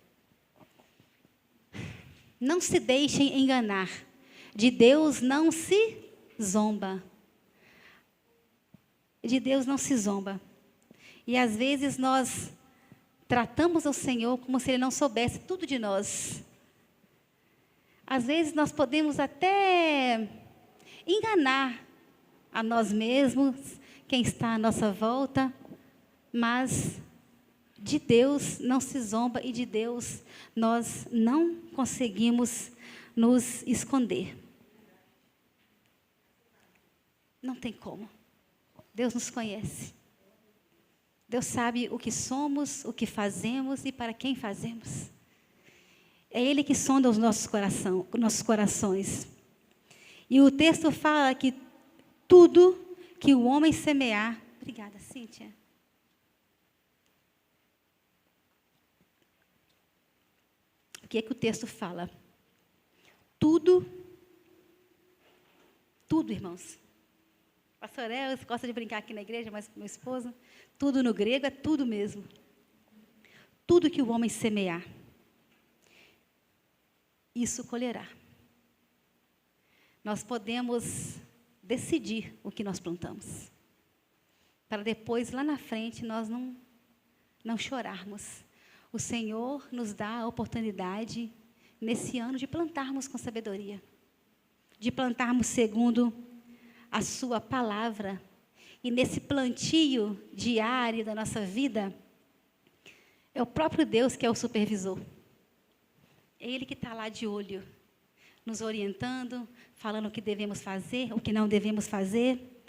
C: Não se deixem enganar. De Deus não se zomba. De Deus não se zomba. E às vezes nós tratamos o Senhor como se Ele não soubesse tudo de nós. Às vezes nós podemos até enganar a nós mesmos, quem está à nossa volta, mas de Deus não se zomba e de Deus nós não conseguimos nos esconder. Não tem como. Deus nos conhece. Deus sabe o que somos, o que fazemos e para quem fazemos. É Ele que sonda os nossos corações. E o texto fala que tudo que o homem semear... Obrigada, Cíntia. O que é que o texto fala? Tudo, irmãos. Pastor Elvis gosta de brincar aqui na igreja, mas com meu esposo, tudo no grego é tudo mesmo. Tudo que o homem semear, isso colherá. Nós podemos decidir o que nós plantamos, para depois, lá na frente, nós não chorarmos. O Senhor nos dá a oportunidade, nesse ano, de plantarmos com sabedoria, de plantarmos segundo a sua palavra. E nesse plantio diário da nossa vida, é o próprio Deus que é o supervisor. É Ele que está lá de olho, nos orientando, falando o que devemos fazer, o que não devemos fazer.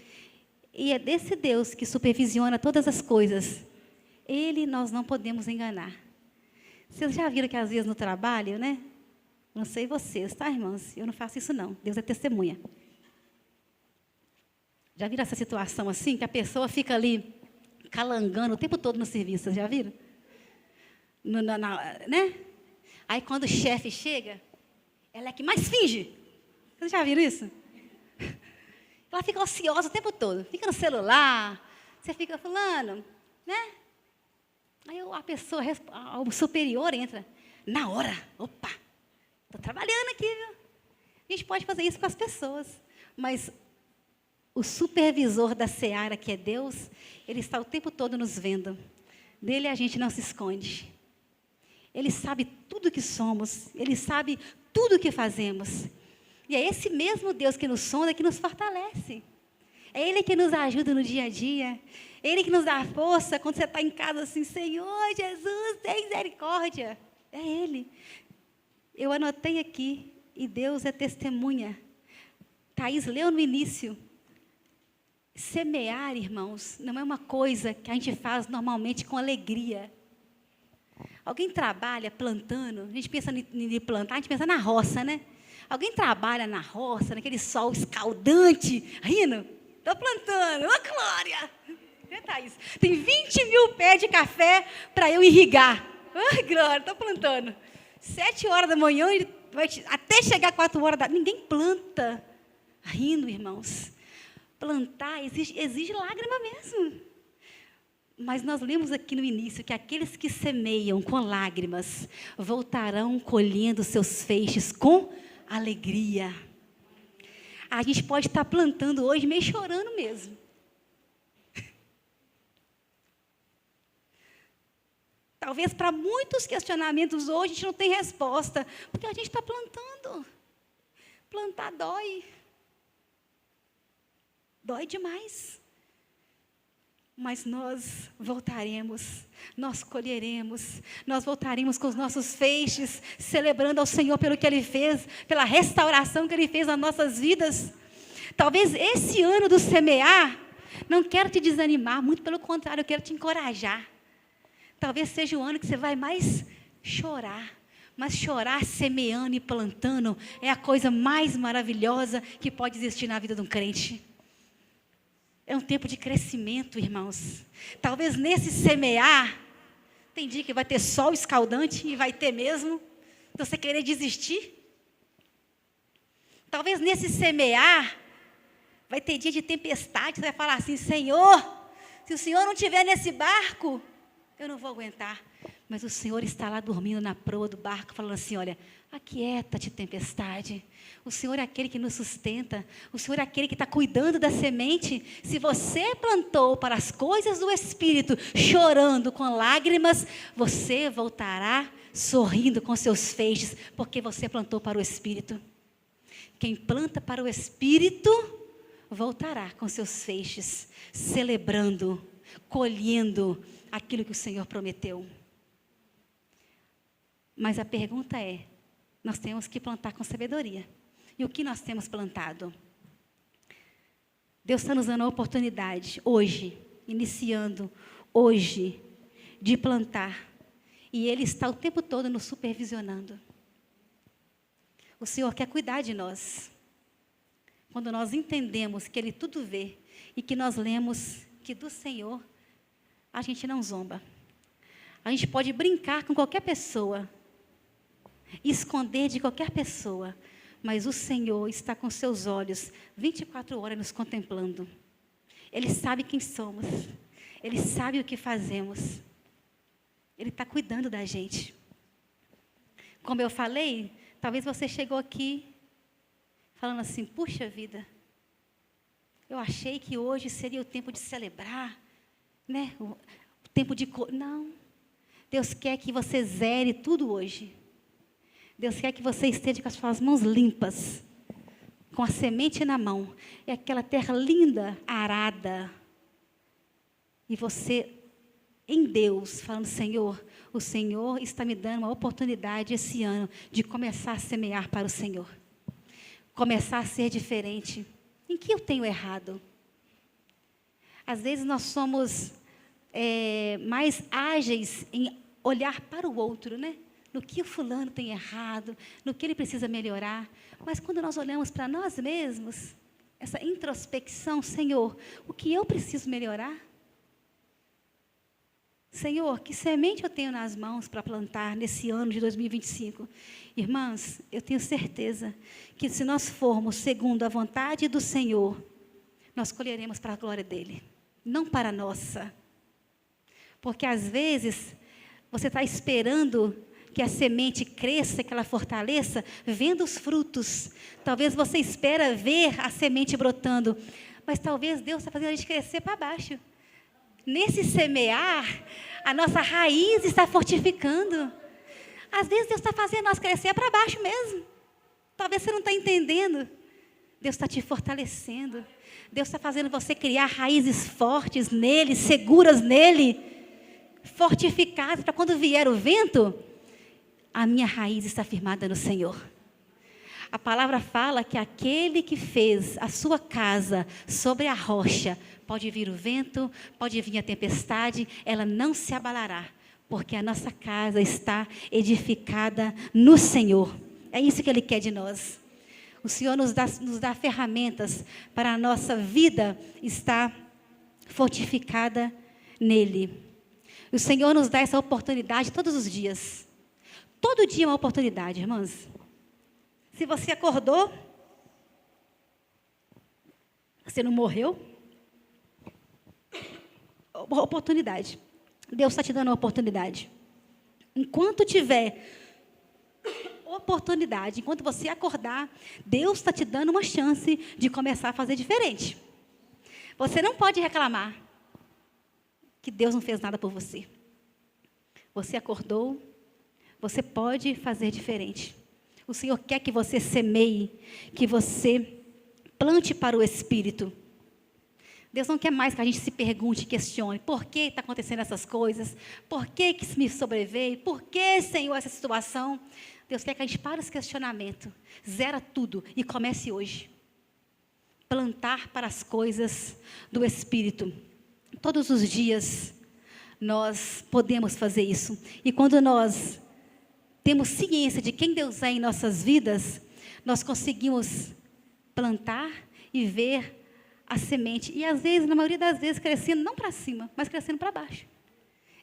C: E é desse Deus que supervisiona todas as coisas. Ele nós não podemos enganar. Vocês já viram que às vezes no trabalho, né? Não sei vocês, tá, irmãos? Eu não faço isso não. Deus é testemunha. Já viram essa situação assim, que a pessoa fica ali calangando o tempo todo no serviço? Vocês já viram? Né? Aí quando o chefe chega, ela é que mais finge. Vocês já viram isso? Ela fica ociosa o tempo todo. Fica no celular. Você fica falando, né? Aí a pessoa, o superior entra. Na hora. Opa, estou trabalhando aqui, viu? A gente pode fazer isso com as pessoas. Mas o supervisor da seara, que é Deus, Ele está o tempo todo nos vendo. Dele a gente não se esconde. Ele sabe tudo que somos. Ele sabe tudo que fazemos. E é esse mesmo Deus que nos sonda, que nos fortalece. É Ele que nos ajuda no dia a dia. É Ele que nos dá força quando você está em casa assim, Senhor Jesus, tem misericórdia. É Ele. Eu anotei aqui, e Deus é testemunha. Thaís leu no início. Semear, irmãos, não é uma coisa que a gente faz normalmente com alegria. Alguém trabalha plantando, a gente pensa em plantar, a gente pensa na roça, né? Alguém trabalha na roça, naquele sol escaldante, rindo? Estou plantando, ô glória! Né, Thaís? Tem 20 mil pés de café para eu irrigar. Ô glória, estou plantando. 7 horas da manhã, até chegar 4 horas da... Ninguém planta rindo, irmãos. Plantar exige lágrima mesmo. Mas nós lemos aqui no início que aqueles que semeiam com lágrimas voltarão colhendo seus feixes com alegria. A gente pode estar plantando hoje meio chorando mesmo. Talvez para muitos questionamentos hoje a gente não tem resposta, porque a gente está plantando. Plantar dói. Dói demais. Mas nós voltaremos, nós colheremos, nós voltaremos com os nossos feixes, celebrando ao Senhor pelo que Ele fez, pela restauração que Ele fez nas nossas vidas. Talvez esse ano do semear, não quero te desanimar, muito pelo contrário, eu quero te encorajar. Talvez seja o ano que você vai mais chorar, mas chorar semeando e plantando é a coisa mais maravilhosa que pode existir na vida de um crente. É um tempo de crescimento, irmãos. Talvez nesse semear, tem dia que vai ter sol escaldante, e vai ter mesmo, então você querer desistir. Talvez nesse semear, vai ter dia de tempestade, você vai falar assim, Senhor, se o Senhor não estiver nesse barco, eu não vou aguentar. Mas o Senhor está lá dormindo na proa do barco, falando assim, olha, aquieta-te, tempestade. O Senhor é aquele que nos sustenta. O Senhor é aquele que está cuidando da semente. Se você plantou para as coisas do Espírito, chorando com lágrimas, você voltará sorrindo com seus feixes, porque você plantou para o Espírito. Quem planta para o Espírito, voltará com seus feixes, celebrando, colhendo aquilo que o Senhor prometeu. Mas a pergunta é, nós temos que plantar com sabedoria. E o que nós temos plantado? Deus está nos dando a oportunidade, hoje, iniciando, hoje, de plantar. E Ele está o tempo todo nos supervisionando. O Senhor quer cuidar de nós. Quando nós entendemos que Ele tudo vê, e que nós lemos que do Senhor, a gente não zomba. A gente pode brincar com qualquer pessoa, esconder de qualquer pessoa, mas o Senhor está com seus olhos 24 horas nos contemplando. Ele sabe quem somos, Ele sabe o que fazemos, Ele está cuidando da gente. Como eu falei, talvez você chegou aqui falando assim, puxa vida, eu achei que hoje seria o tempo de celebrar, né? O tempo de... Não, Deus quer que você zere tudo hoje. Deus quer que você esteja com as suas mãos limpas, com a semente na mão, e aquela terra linda, arada. E você, em Deus, falando, Senhor, o Senhor está me dando uma oportunidade esse ano de começar a semear para o Senhor. Começar a ser diferente. Em que eu tenho errado? Às vezes nós somos mais ágeis em olhar para o outro, né? No que o fulano tem errado, no que ele precisa melhorar. Mas quando nós olhamos para nós mesmos, essa introspecção, Senhor, o que eu preciso melhorar? Senhor, que semente eu tenho nas mãos para plantar nesse ano de 2025? Irmãs, eu tenho certeza que se nós formos segundo a vontade do Senhor, nós colheremos para a glória dEle, não para a nossa. Porque às vezes, você está esperando que a semente cresça, que ela fortaleça, vendo os frutos. Talvez você espera ver a semente brotando, mas talvez Deus está fazendo a gente crescer para baixo. Nesse semear, a nossa raiz está fortificando. Às vezes Deus está fazendo nós crescer para baixo mesmo. Talvez você não está entendendo. Deus está te fortalecendo. Deus está fazendo você criar raízes fortes nele, seguras nele, fortificadas, para quando vier o vento, a minha raiz está firmada no Senhor. A palavra fala que aquele que fez a sua casa sobre a rocha, pode vir o vento, pode vir a tempestade, ela não se abalará, porque a nossa casa está edificada no Senhor. É isso que Ele quer de nós. O Senhor nos dá ferramentas para a nossa vida estar fortificada nele. O Senhor nos dá essa oportunidade todos os dias. Todo dia é uma oportunidade, irmãs. Se você acordou, você não morreu, uma oportunidade. Deus está te dando uma oportunidade. Enquanto tiver oportunidade, enquanto você acordar, Deus está te dando uma chance de começar a fazer diferente. Você não pode reclamar que Deus não fez nada por você. Você acordou, você pode fazer diferente. O Senhor quer que você semeie, que você plante para o Espírito. Deus não quer mais que a gente se pergunte e questione, por que está acontecendo essas coisas? Por que isso me sobreveio? Por que, Senhor, essa situação? Deus quer que a gente pare esse questionamento, zera tudo e comece hoje. Plantar para as coisas do Espírito. Todos os dias nós podemos fazer isso. E quando nós temos ciência de quem Deus é em nossas vidas, nós conseguimos plantar e ver a semente. E às vezes, na maioria das vezes, crescendo não para cima, mas crescendo para baixo.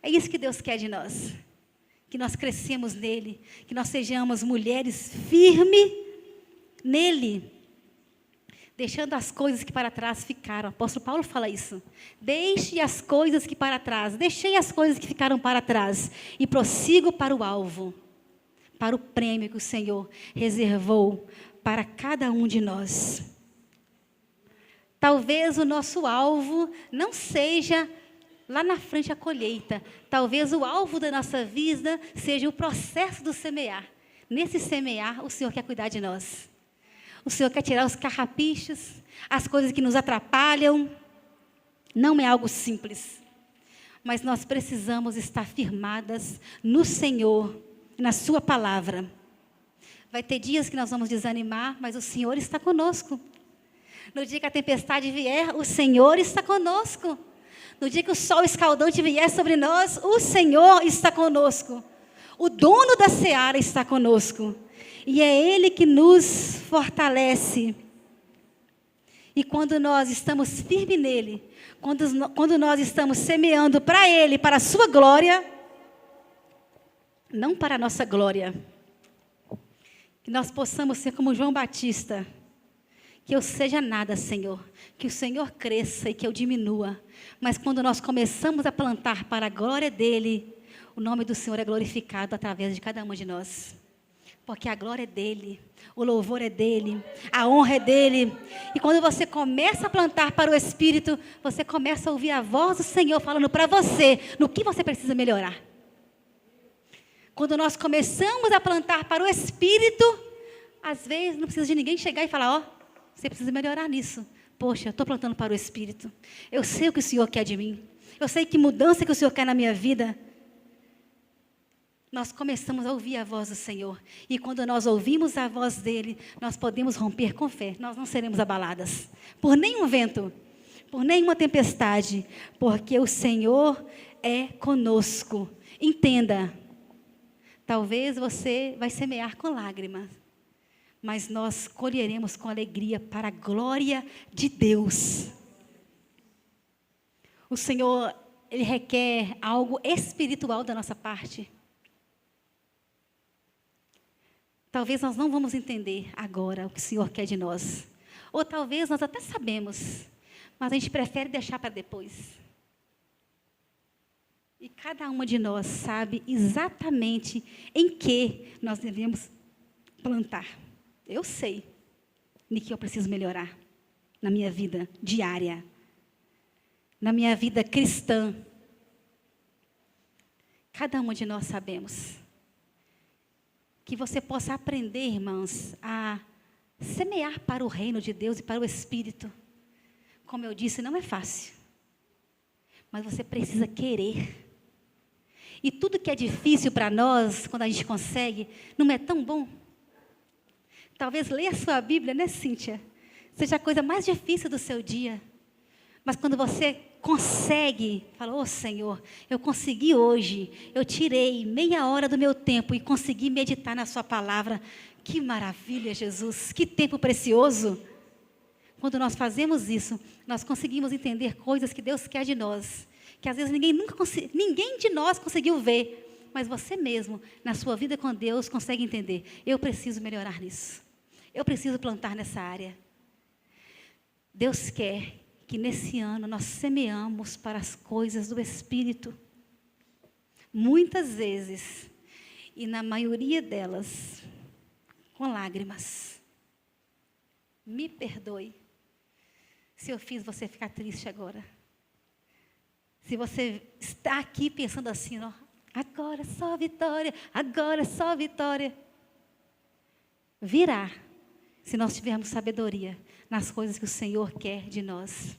C: É isso que Deus quer de nós. Que nós crescemos nele, que nós sejamos mulheres firmes nele, deixando as coisas que para trás ficaram. O apóstolo Paulo fala isso. Deixe as coisas que para trás, deixei as coisas que ficaram para trás e prossigo para o alvo, para o prêmio que o Senhor reservou para cada um de nós. Talvez o nosso alvo não seja lá na frente a colheita. Talvez o alvo da nossa vida seja o processo do semear. Nesse semear, o Senhor quer cuidar de nós. O Senhor quer tirar os carrapichos, as coisas que nos atrapalham. Não é algo simples. Mas nós precisamos estar firmadas no Senhor, na sua palavra. Vai ter dias que nós vamos desanimar, mas o Senhor está conosco. No dia que a tempestade vier, o Senhor está conosco. No dia que o sol escaldante vier sobre nós, o Senhor está conosco. O dono da seara está conosco. E é Ele que nos fortalece. E quando nós estamos firmes nele, quando nós estamos semeando para Ele, para a sua glória, não para a nossa glória, que nós possamos ser como João Batista, que eu seja nada, Senhor, que o Senhor cresça e que eu diminua. Mas quando nós começamos a plantar para a glória dEle, o nome do Senhor é glorificado através de cada uma de nós. Porque a glória é dEle, o louvor é dEle, a honra é dEle. E quando você começa a plantar para o Espírito, você começa a ouvir a voz do Senhor falando para você, no que você precisa melhorar. Quando nós começamos a plantar para o Espírito, às vezes não precisa de ninguém chegar e falar, ó, você precisa melhorar nisso. Poxa, eu estou plantando para o Espírito. Eu sei o que o Senhor quer de mim. Eu sei que mudança que o Senhor quer na minha vida. Nós começamos a ouvir a voz do Senhor. E quando nós ouvimos a voz dEle, nós podemos romper com fé. Nós não seremos abaladas por nenhum vento, por nenhuma tempestade, porque o Senhor é conosco. Entenda, talvez você vai semear com lágrimas, mas nós colheremos com alegria para a glória de Deus. O Senhor, Ele requer algo espiritual da nossa parte. Talvez nós não vamos entender agora o que o Senhor quer de nós. Ou talvez nós até sabemos, mas a gente prefere deixar para depois. E cada uma de nós sabe exatamente em que nós devemos plantar. Eu sei em que eu preciso melhorar na minha vida diária, na minha vida cristã. Cada uma de nós sabemos. Que você possa aprender, irmãos, a semear para o reino de Deus e para o Espírito. Como eu disse, não é fácil. Mas você precisa querer. E tudo que é difícil para nós, quando a gente consegue, não é tão bom. Talvez ler a sua Bíblia, né, Cíntia? Seja a coisa mais difícil do seu dia. Mas quando você consegue, fala, ô Senhor, eu consegui hoje, eu tirei meia hora do meu tempo e consegui meditar na sua palavra. Que maravilha, Jesus, que tempo precioso. Quando nós fazemos isso, nós conseguimos entender coisas que Deus quer de nós, que às vezes ninguém de nós conseguiu ver, mas você mesmo, na sua vida com Deus, consegue entender. Eu preciso melhorar nisso. Eu preciso plantar nessa área. Deus quer que nesse ano nós semeamos para as coisas do Espírito. Muitas vezes, e na maioria delas, com lágrimas. Me perdoe se eu fiz você ficar triste agora. Se você está aqui pensando assim, ó, Agora só vitória, agora só vitória. Virá, se nós tivermos sabedoria nas coisas que o Senhor quer de nós.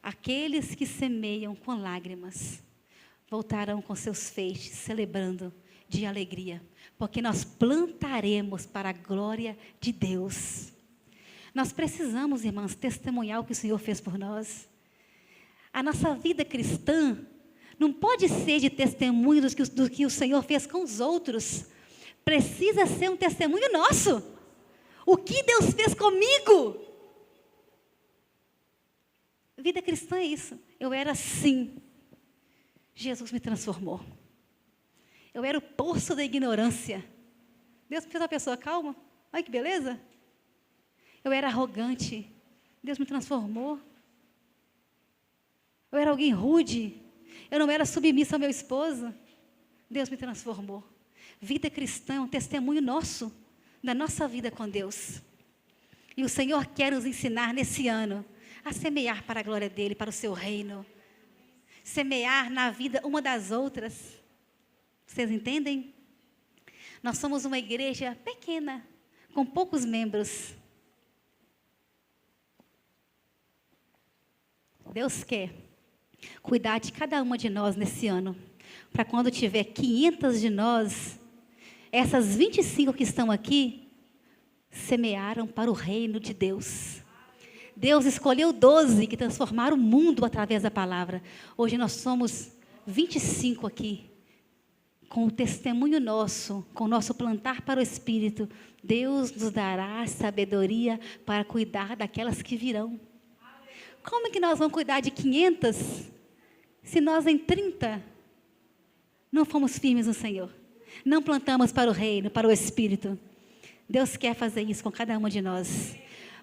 C: Aqueles que semeiam com lágrimas voltarão com seus feixes, celebrando de alegria, porque nós plantaremos para a glória de Deus. Nós precisamos, irmãos, testemunhar o que o Senhor fez por nós. A nossa vida cristã não pode ser de testemunho do que o Senhor fez com os outros. Precisa ser um testemunho nosso. O que Deus fez comigo? Vida cristã é isso. Eu era assim. Jesus me transformou. Eu era o poço da ignorância. Deus me fez uma pessoa calma. Olha que beleza. Eu era arrogante. Deus me transformou. Eu era alguém rude. Eu não era submissa ao meu esposo. Deus me transformou. Vida cristã é um testemunho nosso, da nossa vida com Deus. E o Senhor quer nos ensinar nesse ano a semear para a glória dEle, para o seu reino. Semear na vida uma das outras. Vocês entendem? Nós somos uma igreja pequena, com poucos membros. Deus quer cuidar de cada uma de nós nesse ano, para quando tiver 500 de nós, essas 25 que estão aqui, semearam para o reino de Deus. Deus escolheu 12 que transformaram o mundo através da palavra. Hoje nós somos 25 aqui, com o testemunho nosso, com o nosso plantar para o Espírito. Deus nos dará sabedoria para cuidar daquelas que virão. Como é que nós vamos cuidar de 500 se nós em 30 não fomos firmes no Senhor? Não plantamos para o reino, para o Espírito. Deus quer fazer isso com cada uma de nós.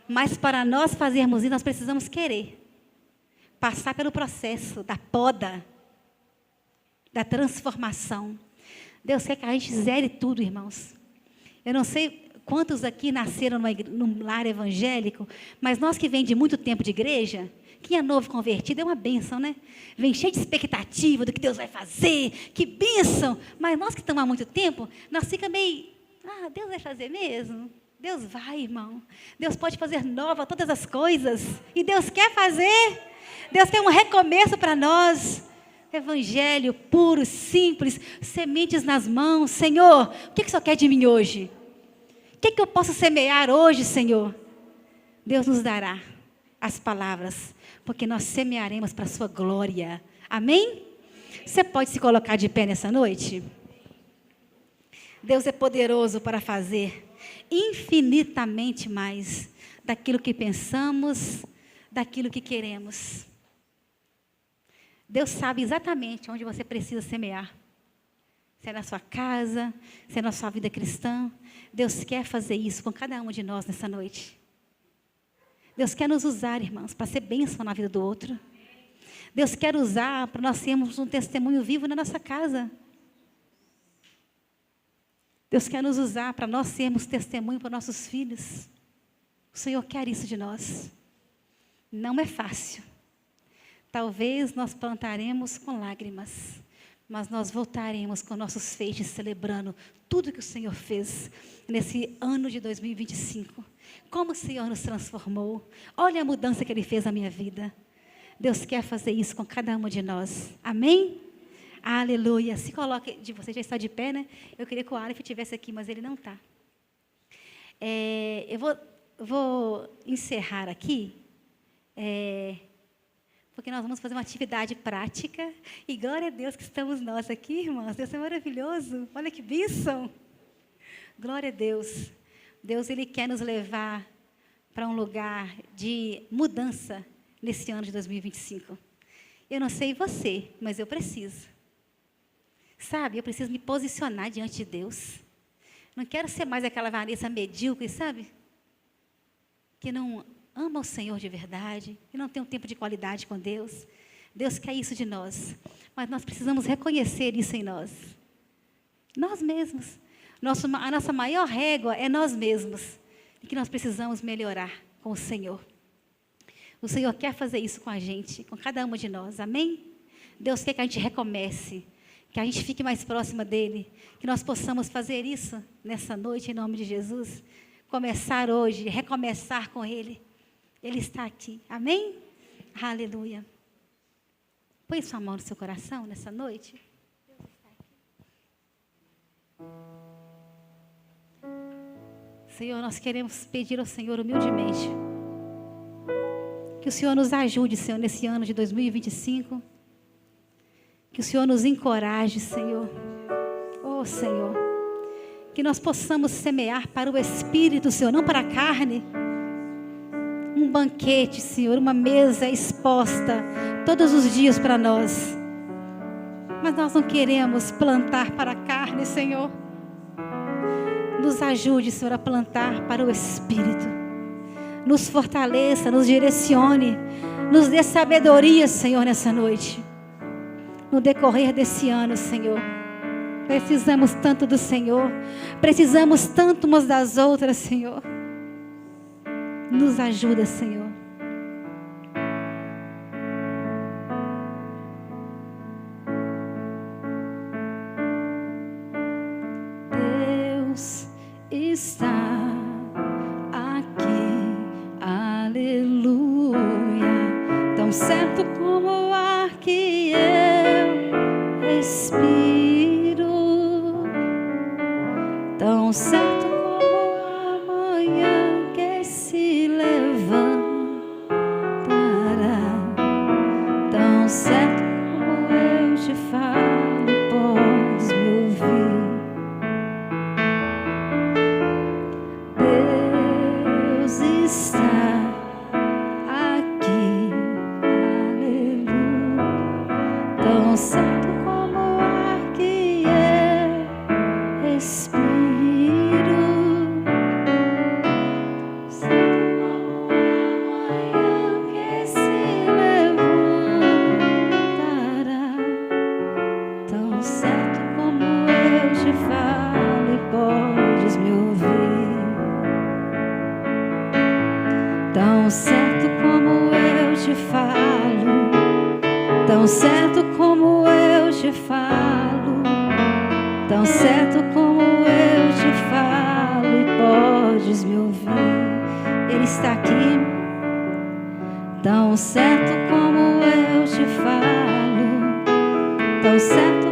C: Mas para nós fazermos isso, nós precisamos querer. Passar pelo processo da poda, da transformação. Deus quer que a gente zere tudo, irmãos. Eu não sei quantos aqui nasceram num lar evangélico, mas nós que vem de muito tempo de igreja, quem é novo convertido é uma bênção, né? Vem cheio de expectativa do que Deus vai fazer, que bênção. Mas nós que estamos há muito tempo, nós ficamos meio, Deus vai fazer mesmo? Deus vai, irmão. Deus pode fazer nova todas as coisas. E Deus quer fazer. Deus tem um recomeço para nós. Evangelho puro, simples, sementes nas mãos. Senhor, o que o Senhor quer de mim hoje? O que eu posso semear hoje, Senhor? Deus nos dará as palavras, porque nós semearemos para a sua glória. Amém? Você pode se colocar de pé nessa noite? Deus é poderoso para fazer infinitamente mais daquilo que pensamos, daquilo que queremos. Deus sabe exatamente onde você precisa semear. Se é na sua casa, se é na sua vida cristã. Deus quer fazer isso com cada um de nós nessa noite. Deus quer nos usar, irmãos, para ser bênção na vida do outro. Deus quer usar para nós sermos um testemunho vivo na nossa casa. Deus quer nos usar para nós sermos testemunho para nossos filhos. O Senhor quer isso de nós. Não é fácil. Talvez nós plantaremos com lágrimas, mas nós voltaremos com nossos feixes celebrando tudo que o Senhor fez nesse ano de 2025. Como o Senhor nos transformou. Olha a mudança que Ele fez na minha vida. Deus quer fazer isso com cada uma de nós. Amém? Aleluia. Se coloque, você já está de pé, né? Eu queria que o Aleph estivesse aqui, mas ele não está. Eu vou encerrar aqui, porque nós vamos fazer uma atividade prática. E glória a Deus que estamos nós aqui, irmãos. Deus é maravilhoso. Olha que bênção. Glória a Deus. Deus, Ele quer nos levar para um lugar de mudança nesse ano de 2025. Eu não sei você, mas eu preciso. Sabe, eu preciso me posicionar diante de Deus. Não quero ser mais aquela Vanessa medíocre, sabe? Que não ama o Senhor de verdade, que não tem um tempo de qualidade com Deus. Deus quer isso de nós. Mas nós precisamos reconhecer isso em nós. Nós mesmos. A nossa maior régua é nós mesmos. E que nós precisamos melhorar com o Senhor. O Senhor quer fazer isso com a gente, com cada uma de nós. Amém? Deus quer que a gente recomece. que a gente fique mais próxima dEle, que nós possamos fazer isso nessa noite, em nome de Jesus. Começar hoje, recomeçar com Ele. Ele está aqui, amém? Aleluia. Põe sua mão no seu coração nessa noite. Senhor, nós queremos pedir ao Senhor humildemente que o Senhor nos ajude, Senhor, nesse ano de 2025. Que o Senhor nos encoraje, Senhor. Oh, Senhor. Que nós possamos semear para o Espírito, Senhor, não para a carne. Um banquete, Senhor, uma mesa exposta todos os dias para nós. Mas nós não queremos plantar para a carne, Senhor. Nos ajude, Senhor, a plantar para o Espírito. Nos fortaleça, nos direcione. Nos dê sabedoria, Senhor, nessa noite. No decorrer desse ano, Senhor. Precisamos tanto do Senhor. Precisamos tanto umas das outras, Senhor. Nos ajuda, Senhor. Deus está aqui. Aleluia. Tão certo como o ar que eu respiro, tão certo como a manhã que se levantará, tão certo como eu te falo, podes me ouvir. Deus está aqui, aleluia. Tão certo como o ar que eu respiro, certo como a manhã que se levantará, tão certo como eu te falo e podes me ouvir, tão certo como eu te falo, tão certo como eu te falo, tão certo como eu te falo e podes me ouvir. Ele está aqui. Tão certo como eu te falo, tão certo